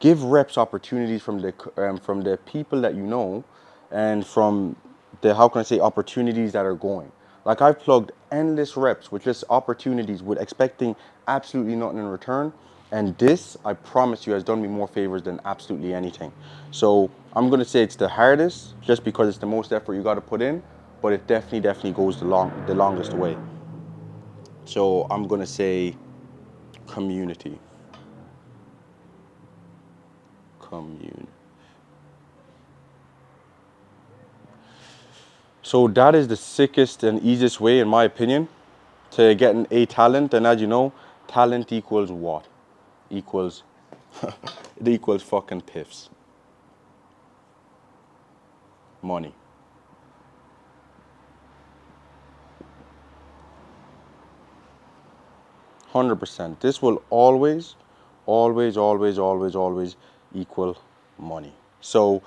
give reps opportunities from the people that you know, and from the, how can I say, opportunities that are going. Like, I've plugged endless reps with just opportunities with expecting absolutely nothing in return. And this, I promise you, has done me more favors than absolutely anything. So I'm going to say it's the hardest just because it's the most effort you got to put in, but it definitely goes the longest way. So I'm going to say community. So that is the sickest and easiest way, in my opinion, to getting a talent. And as you know, talent equals what? Equals, it equals fucking piffs. Money. %. This will always equal money. So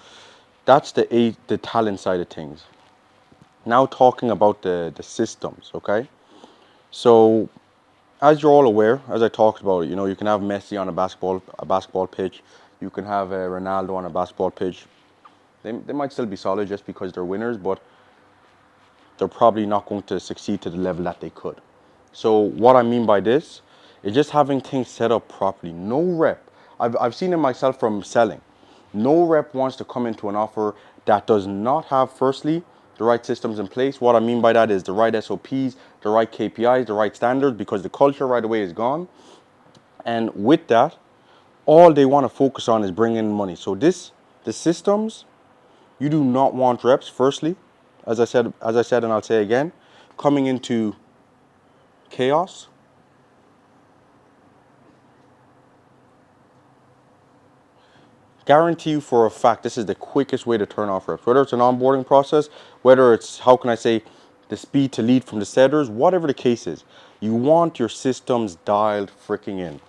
that's the talent side of things. Now talking about the systems, okay? So as you're all aware, as I talked about, you know, you can have Messi on a basketball pitch. You can have Ronaldo on a basketball pitch. They might still be solid just because they're winners, but they're probably not going to succeed to the level that they could. So what I mean by this is just having things set up properly. No rep. I've seen it myself from selling. No rep wants to come into an offer that does not have, firstly, the right systems in place. What I mean by that is the right SOPs, the right KPIs, the right standards, because the culture right away is gone. And with that, all they want to focus on is bringing in money. So the systems, you do not want reps, firstly, as I said, and I'll say again, coming into chaos. Guarantee you for a fact this is the quickest way to turn off reps. Whether it's an onboarding process, whether it's, how can I say, the speed to lead from the setters, whatever the case is, you want your systems dialed freaking in.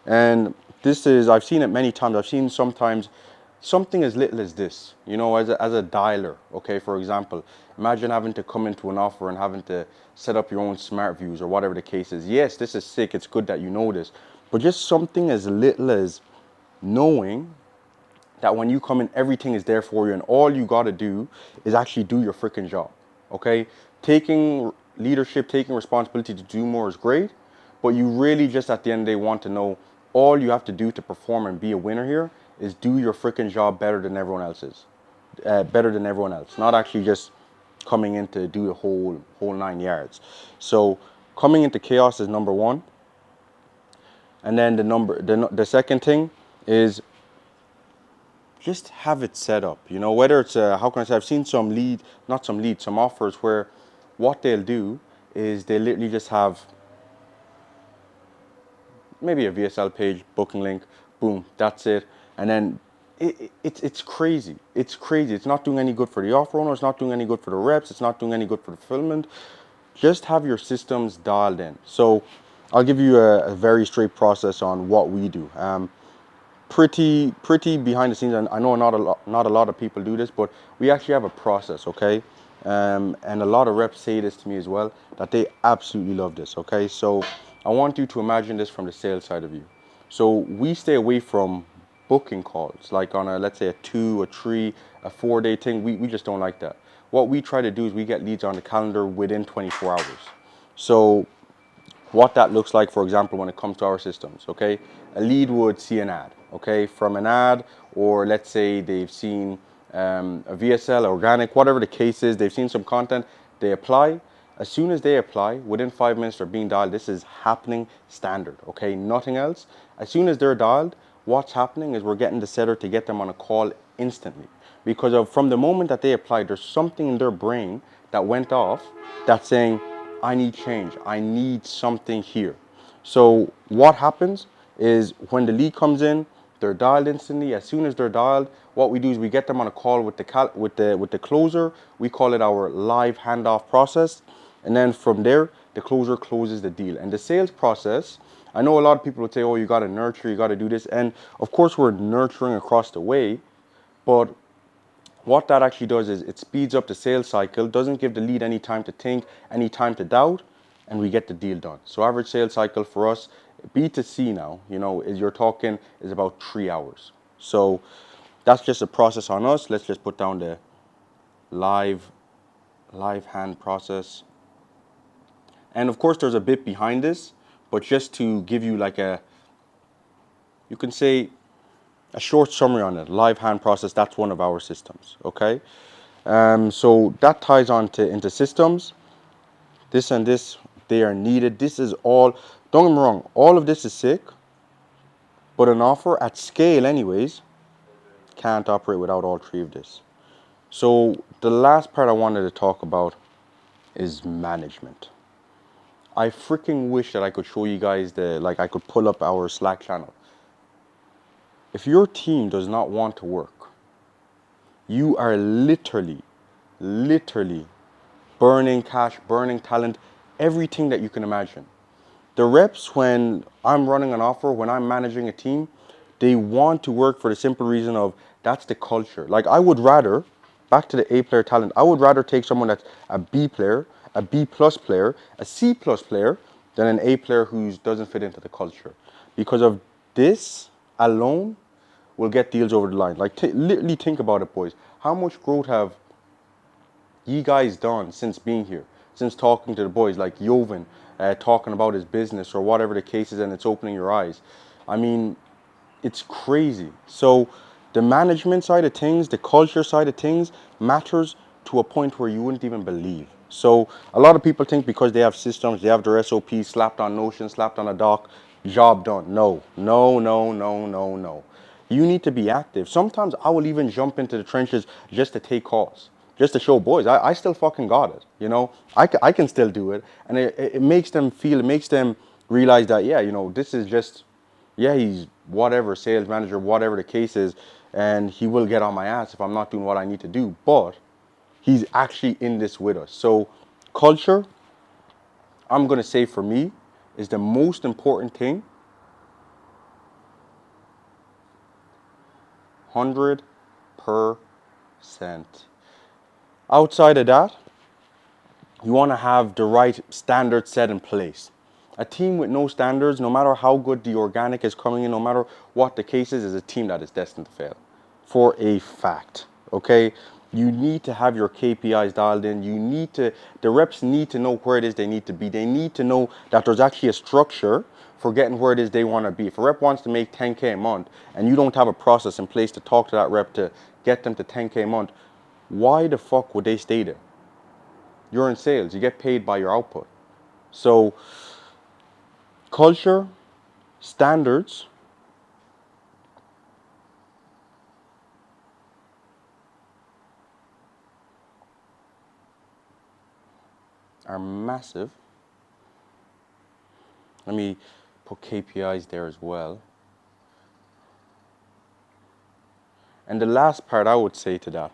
And this is, I've seen it many times. I've seen sometimes something as little as this, you know, as a dialer, okay, for example. Imagine having to come into an offer and having to set up your own smart views or whatever the case is. Yes, this is sick. It's good that you know this. But just something as little as knowing that when you come in, everything is there for you, and all you got to do is actually do your freaking job, okay? Taking leadership, taking responsibility to do more is great, but you really just at the end of the day want to know all you have to do to perform and be a winner here is do your freaking job better than everyone else's, better than everyone else, not actually just coming in to do the whole 9 yards. So coming into chaos is number one, and then the second thing is just have it set up, you know, whether it's how can I say, I've seen some offers where what they'll do is they literally just have maybe a VSL page, booking link, boom, that's it. And then it's crazy. It's crazy. It's not doing any good for the offer owner. It's not doing any good for the reps. It's not doing any good for the fulfillment. Just have your systems dialed in. So I'll give you a very straight process on what we do. Pretty behind the scenes, and I know not a lot of people do this, but we actually have a process, okay? And a lot of reps say this to me as well, that they absolutely love this, okay? So I want you to imagine this from the sales side of you. So we stay away from booking calls, like on a, let's say, a 2, a 3, a 4-day thing. We just don't like that. What we try to do is we get leads on the calendar within 24 hours. So what that looks like, for example, when it comes to our systems, okay? A lead would see an ad, okay? From an ad, or let's say they've seen a VSL, organic, whatever the case is, they've seen some content, they apply. As soon as they apply, within 5 minutes they're being dialed. This is happening standard, okay? Nothing else. As soon as they're dialed, what's happening is we're getting the setter to get them on a call instantly. Because from the moment that they apply, there's something in their brain that went off that's saying, I need change. I need something here. So what happens is when the lead comes in, they're dialed instantly. As soon as they're dialed, what we do is we get them on a call with the closer. We call it our live handoff process. And then from there, the closer closes the deal. And the sales process, I know a lot of people would say, oh, you got to nurture, you got to do this. And of course, we're nurturing across the way. But what that actually does is it speeds up the sales cycle, doesn't give the lead any time to think, any time to doubt, and we get the deal done. So average sales cycle for us, B2C now, is you're talking is about 3 hours. So that's just a process on us. Let's just put down the live hand process. And of course, there's a bit behind this, but just to give you like you can say a short summary on it. Live hand process, that's one of our systems, okay? So that ties on into systems. This and this, they are needed. This is all, don't get me wrong, all of this is sick, but an offer at scale anyways can't operate without all three of this. So the last part I wanted to talk about is management. I freaking wish that I could show you guys I could pull up our Slack channel. If your team does not want to work, you are literally burning cash, burning talent, everything that you can imagine. The reps, when I'm running an offer, when I'm managing a team, they want to work for the simple reason of that's the culture. Like I would rather, back to the A player talent, I would rather take someone that's a B player, a B plus player, a C plus player, than an A player who doesn't fit into the culture. Because of this alone will get deals over the line. Like literally think about it, boys. How much growth have you guys done since being here, since talking to the boys like Joven, talking about his business or whatever the case is, and it's opening your eyes? I mean, it's crazy. So the management side of things, the culture side of things matters to a point where you wouldn't even believe. So a lot of people think because they have systems, they have their SOPs slapped on Notion, slapped on a doc, job done. No, no, no, no, no, no. You need to be active. Sometimes I will even jump into the trenches just to take calls, just to show boys, I still fucking got it. I can still do it. And it makes them feel, it makes them realize that, yeah, this is just, yeah, he's whatever, sales manager, whatever the case is, and he will get on my ass if I'm not doing what I need to do. But he's actually in this with us. So culture, I'm going to say for me, is the most important thing. 100%. Outside of that, you want to have the right standards set in place. A team with no standards, no matter how good the organic is coming in, no matter what the case is a team that is destined to fail. For a fact, okay? You need to have your KPIs dialed in. The reps need to know where it is they need to be. They need to know that there's actually a structure for getting where it is they want to be. If a rep wants to make 10K a month and you don't have a process in place to talk to that rep to get them to 10K a month, why the fuck would they stay there? You're in sales. You get paid by your output. So culture, standards, are massive. Let me put KPIs there as well. And the last part I would say to that,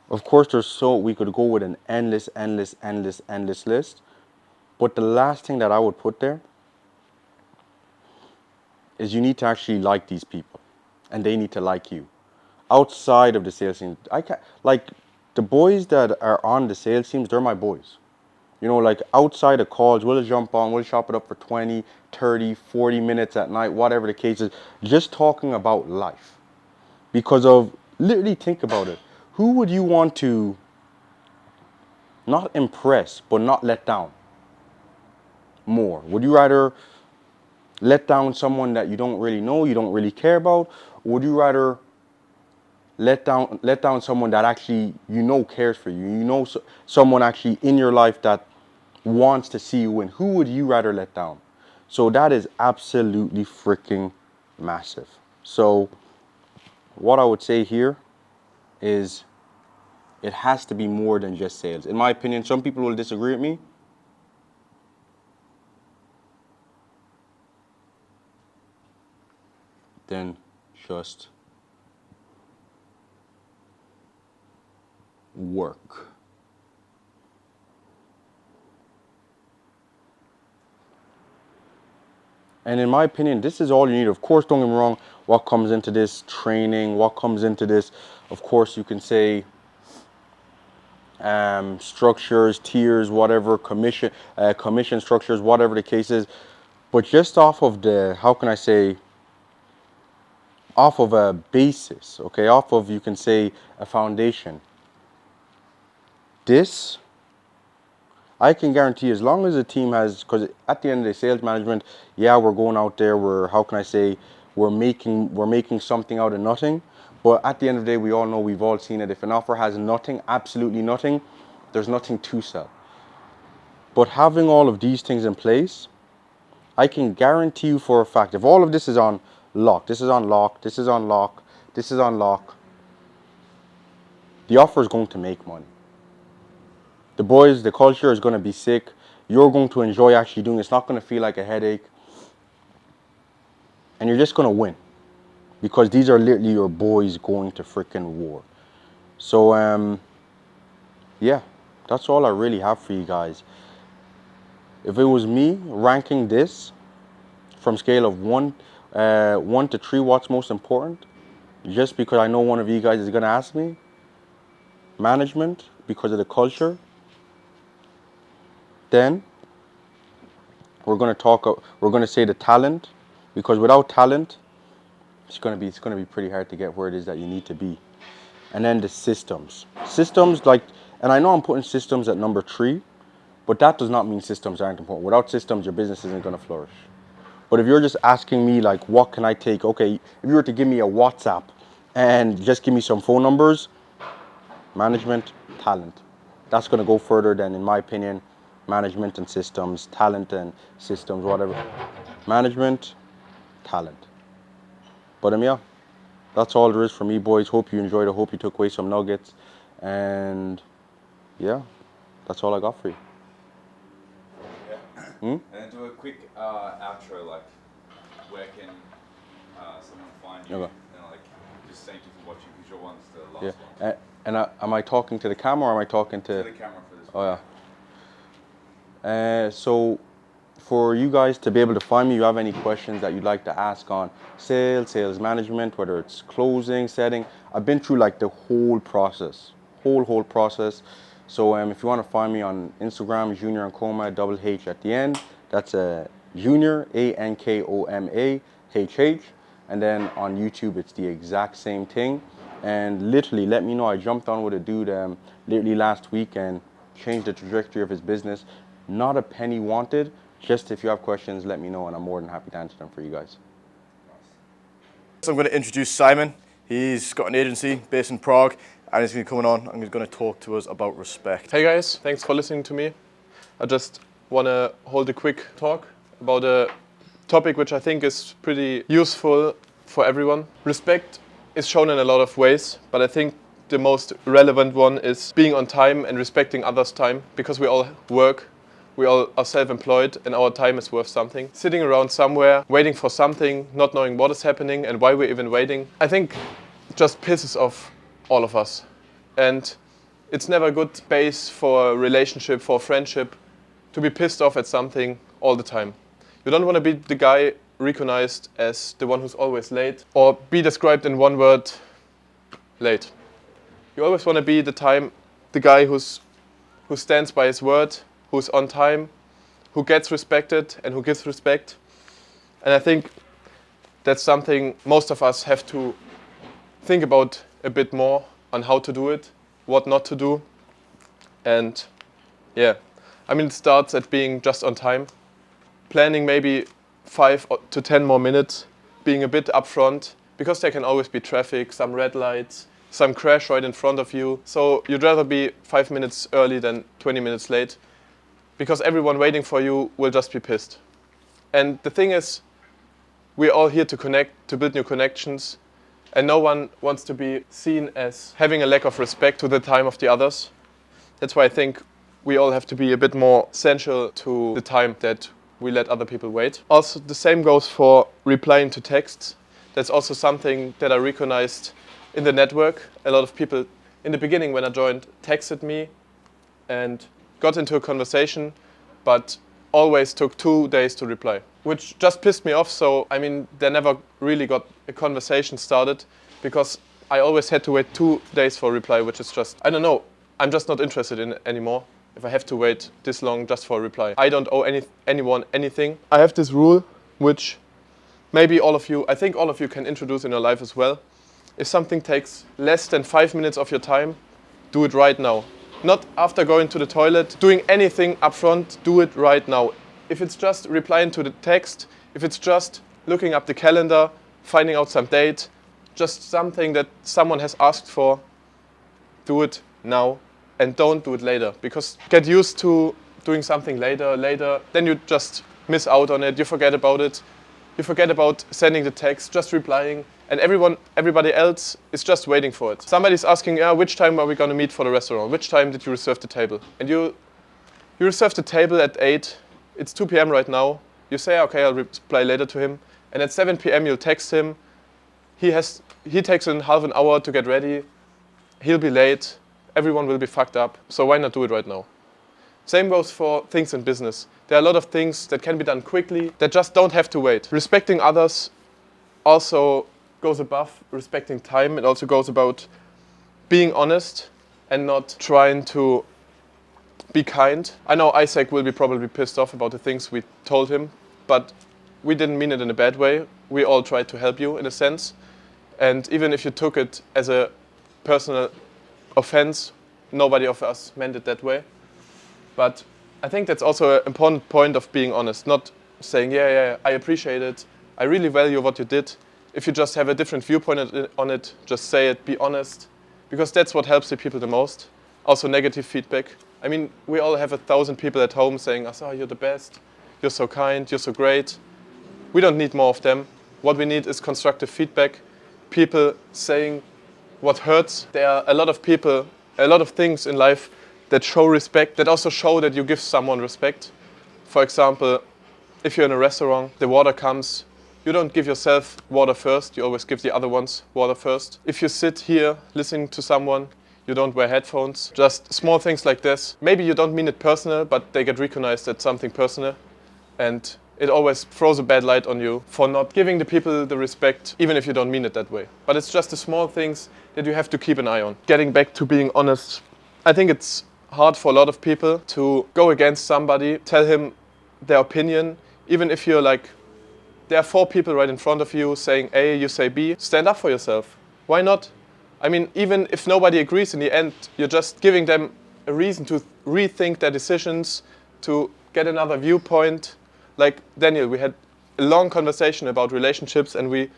of course, we could go with an endless list. But the last thing that I would put there is you need to actually like these people, and they need to like you. Outside of the sales team, I can't, like the boys that are on the sales teams, they're my boys. Like outside of calls, we'll jump on, we'll chop it up for 20, 30, 40 minutes at night, whatever the case is, just talking about life. Because of, literally think about it. Who would you want to not impress, but not let down more? Would you rather let down someone that you don't really know, you don't really care about? Or would you rather let down someone that actually cares for you? Someone actually in your life that wants to see you win. Who would you rather let down? So that is absolutely freaking massive. So what I would say here is It has to be more than just sales. In my opinion, some people will disagree with me. Then just work. And in my opinion, this is all you need. Of course, don't get me wrong, what comes into this, training, what comes into this, of course you can say structures, tiers, whatever, commission structures, whatever the case is. But just off of the, how can I say, off of a basis, okay, off of, you can say, a foundation. This, I can guarantee, as long as the team has, because at the end of the day, sales management, yeah, we're going out there, we're, how can I say, we're making something out of nothing. But at the end of the day, we all know, we've all seen it. If an offer has nothing, absolutely nothing, there's nothing to sell. But having all of these things in place, I can guarantee you for a fact, if all of this is on lock, this is on lock, this is on lock, this is on lock, the offer is going to make money. The boys, the culture is going to be sick. You're going to enjoy actually doing it. It's not going to feel like a headache. And you're just going to win. Because these are literally your boys going to freaking war. So, yeah, that's all I really have for you guys. If it was me ranking this from scale of 1 to 3, what's most important? Just because I know one of you guys is going to ask me. Management, because of the culture. Then we're going to say the talent, because without talent, it's going to be pretty hard to get where it is that you need to be. And then the systems, like, and I know I'm putting systems at number 3, but that does not mean systems aren't important. Without systems, your business isn't going to flourish. But if you're just asking me, like, what can I take? Okay, if you were to give me a WhatsApp and just give me some phone numbers, management, talent. That's going to go further than, in my opinion, management and systems, talent and systems, whatever. Management, talent. But yeah, that's all there is for me, boys. Hope you enjoyed it. Hope you took away some nuggets. And yeah, that's all I got for you. Yeah. And do a quick outro, like, where can someone find you? Okay. And like, just thank you for watching, because your one's the last one. And am I talking to the camera or am I talking to the camera for this one? one. Oh yeah. So for you guys to be able to find me, you have any questions that you'd like to ask on sales management, whether it's closing, setting. I've been through like the whole process, whole process. So if you want to find me on Instagram, Junior Ankoma, double H at the end. That's Junior, Ankoma, HH. And then on YouTube, it's the exact same thing. And literally, let me know. I jumped on with a dude literally last week and changed the trajectory of his business. Not a penny wanted. Just if you have questions, let me know, and I'm more than happy to answer them for you guys. So I'm going to introduce Simon. He's got an agency based in Prague, and he's going to be coming on and he's going to talk to us about respect. Hey guys, thanks for listening to me. I just want to hold a quick talk about a topic which I think is pretty useful for everyone. Respect is shown in a lot of ways, but I think the most relevant one is being on time and respecting others' time, because we all work. We all are self-employed and our time is worth something. Sitting around somewhere, waiting for something, not knowing what is happening and why we're even waiting, I think just pisses off all of us. And it's never a good base for a relationship, for a friendship, to be pissed off at something all the time. You don't want to be the guy recognized as the one who's always late, or be described in one word, late. You always want to be the guy who stands by his word, who's on time, who gets respected and who gives respect. And I think that's something most of us have to think about a bit more on how to do it, what not to do. And yeah, I mean, it starts at being just on time, planning maybe 5 to 10 more minutes, being a bit upfront, because there can always be traffic, some red lights, some crash right in front of you. So you'd rather be 5 minutes early than 20 minutes late, because everyone waiting for you will just be pissed. And the thing is, we're all here to connect, to build new connections, and no one wants to be seen as having a lack of respect to the time of the others. That's why I think we all have to be a bit more essential to the time that we let other people wait. Also, the same goes for replying to texts. That's also something that I recognized in the network. A lot of people in the beginning when I joined texted me and got into a conversation, but always took 2 days to reply, which just pissed me off. So, I mean, they never really got a conversation started because I always had to wait 2 days for a reply, which is just, I don't know, I'm just not interested in it anymore if I have to wait this long just for a reply. I don't owe anyone anything. I have this rule, which maybe all of you, I think all of you can introduce in your life as well. If something takes less than 5 minutes of your time, do it right now. Not after going to the toilet, doing anything up front, do it right now. If it's just replying to the text, if it's just looking up the calendar, finding out some date, just something that someone has asked for, do it now and don't do it later. Because get used to doing something later, then you just miss out on it, you forget about it. You forget about sending the text, just replying, and everybody else is just waiting for it. Somebody's asking, which time are we going to meet for the restaurant? Which time did you reserve the table? And you reserve the table at 8, it's 2 p.m. right now. You say, okay, I'll reply later to him. And at 7 p.m. you'll text him. He takes in half an hour to get ready. He'll be late. Everyone will be fucked up. So why not do it right now? Same goes for things in business. There are a lot of things that can be done quickly that just don't have to wait. Respecting others also goes above respecting time. It also goes about being honest and not trying to be kind. I know Isaac will be probably pissed off about the things we told him, but we didn't mean it in a bad way. We all tried to help you in a sense. And even if you took it as a personal offense, nobody of us meant it that way. But I think that's also an important point of being honest, not saying, yeah, I appreciate it, I really value what you did. If you just have a different viewpoint on it, just say it, be honest, because that's what helps the people the most. Also negative feedback. I mean, we all have 1,000 people at home saying, oh, you're the best, you're so kind, you're so great. We don't need more of them. What we need is constructive feedback, people saying what hurts. There are a lot of people, a lot of things in life that show respect, that also show that you give someone respect. For example, if you're in a restaurant, the water comes, you don't give yourself water first, you always give the other ones water first. If you sit here listening to someone, you don't wear headphones. Just small things like this. Maybe you don't mean it personal, but they get recognized as something personal. And it always throws a bad light on you for not giving the people the respect, even if you don't mean it that way. But it's just the small things that you have to keep an eye on. Getting back to being honest, I think it's hard for a lot of people to go against somebody, tell him their opinion, even if you're like, there are 4 people right in front of you saying A, you say B, stand up for yourself. Why not? I mean, even if nobody agrees in the end, you're just giving them a reason to rethink their decisions, to get another viewpoint. Like Daniel, we had a long conversation about relationships and we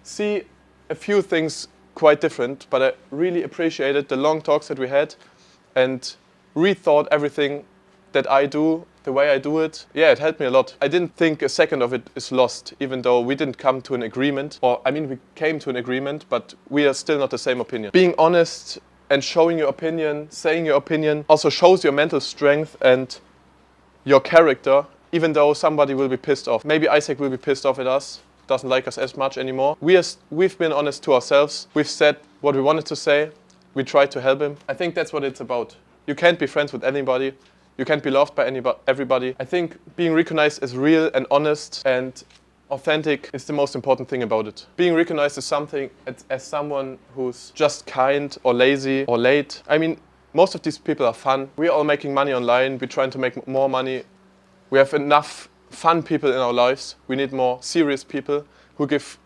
see a few things quite different, but I really appreciated the long talks that we had and rethought everything that I do, the way I do it. Yeah, it helped me a lot. I didn't think a second of it is lost, even though we didn't come to an agreement. Or, I mean, we came to an agreement, but we are still not the same opinion. Being honest and showing your opinion, saying your opinion, also shows your mental strength and your character, even though somebody will be pissed off. Maybe Isaac will be pissed off at us, doesn't like us as much anymore. We've been honest to ourselves. We've said what we wanted to say. We tried to help him. I think that's what it's about. You can't be friends with anybody. You can't be loved by everybody. I think being recognized as real and honest and authentic is the most important thing about it. Being recognized as someone who's just kind or lazy or late. I mean, most of these people are fun. We're all making money online. We're trying to make more money. We have enough fun people in our lives. We need more serious people who give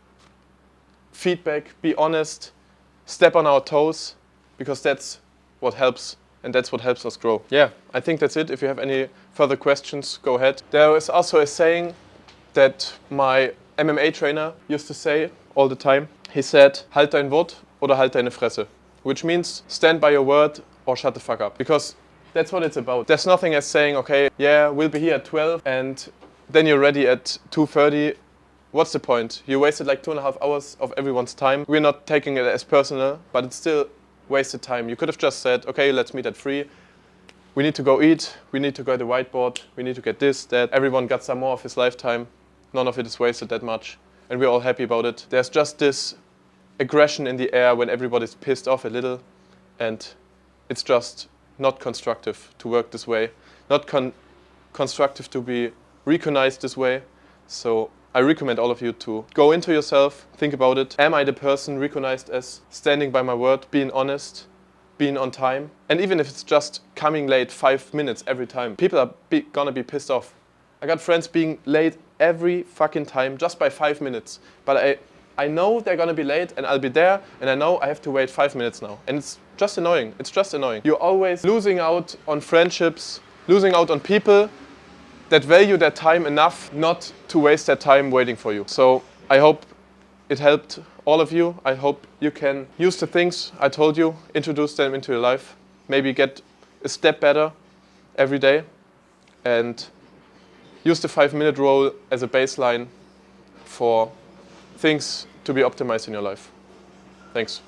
feedback, be honest, step on our toes, because that's what helps. And that's what helps us grow. Yeah, I think that's it. If you have any further questions, go ahead. There is also a saying that my MMA trainer used to say all the time. He said, halt dein Wort oder halt deine Fresse. Which means stand by your word or shut the fuck up. Because that's what it's about. There's nothing as saying, okay, yeah, we'll be here at 12 and then you're ready at 2:30 what's the point? You wasted like 2.5 hours of everyone's time. We're not taking it as personal, but it's still wasted time. You could have just said, okay, let's meet at 3. We need to go eat, we need to go to the whiteboard, we need to get this, that. Everyone got some more of his lifetime. None of it is wasted that much. And we're all happy about it. There's just this aggression in the air when everybody's pissed off a little. And it's just not constructive to work this way. Not constructive to be recognized this way. So I recommend all of you to go into yourself, think about it. Am I the person recognized as standing by my word, being honest, being on time? And even if it's just coming late 5 minutes every time, people are gonna be pissed off. I got friends being late every fucking time just by 5 minutes. But I know they're gonna be late and I'll be there and I know I have to wait 5 minutes now. And it's just annoying, it's just annoying. You're always losing out on friendships, losing out on people that value their time enough not to waste their time waiting for you. So I hope it helped all of you. I hope you can use the things I told you, introduce them into your life, maybe get a step better every day, and use the 5-minute rule as a baseline for things to be optimized in your life. Thanks.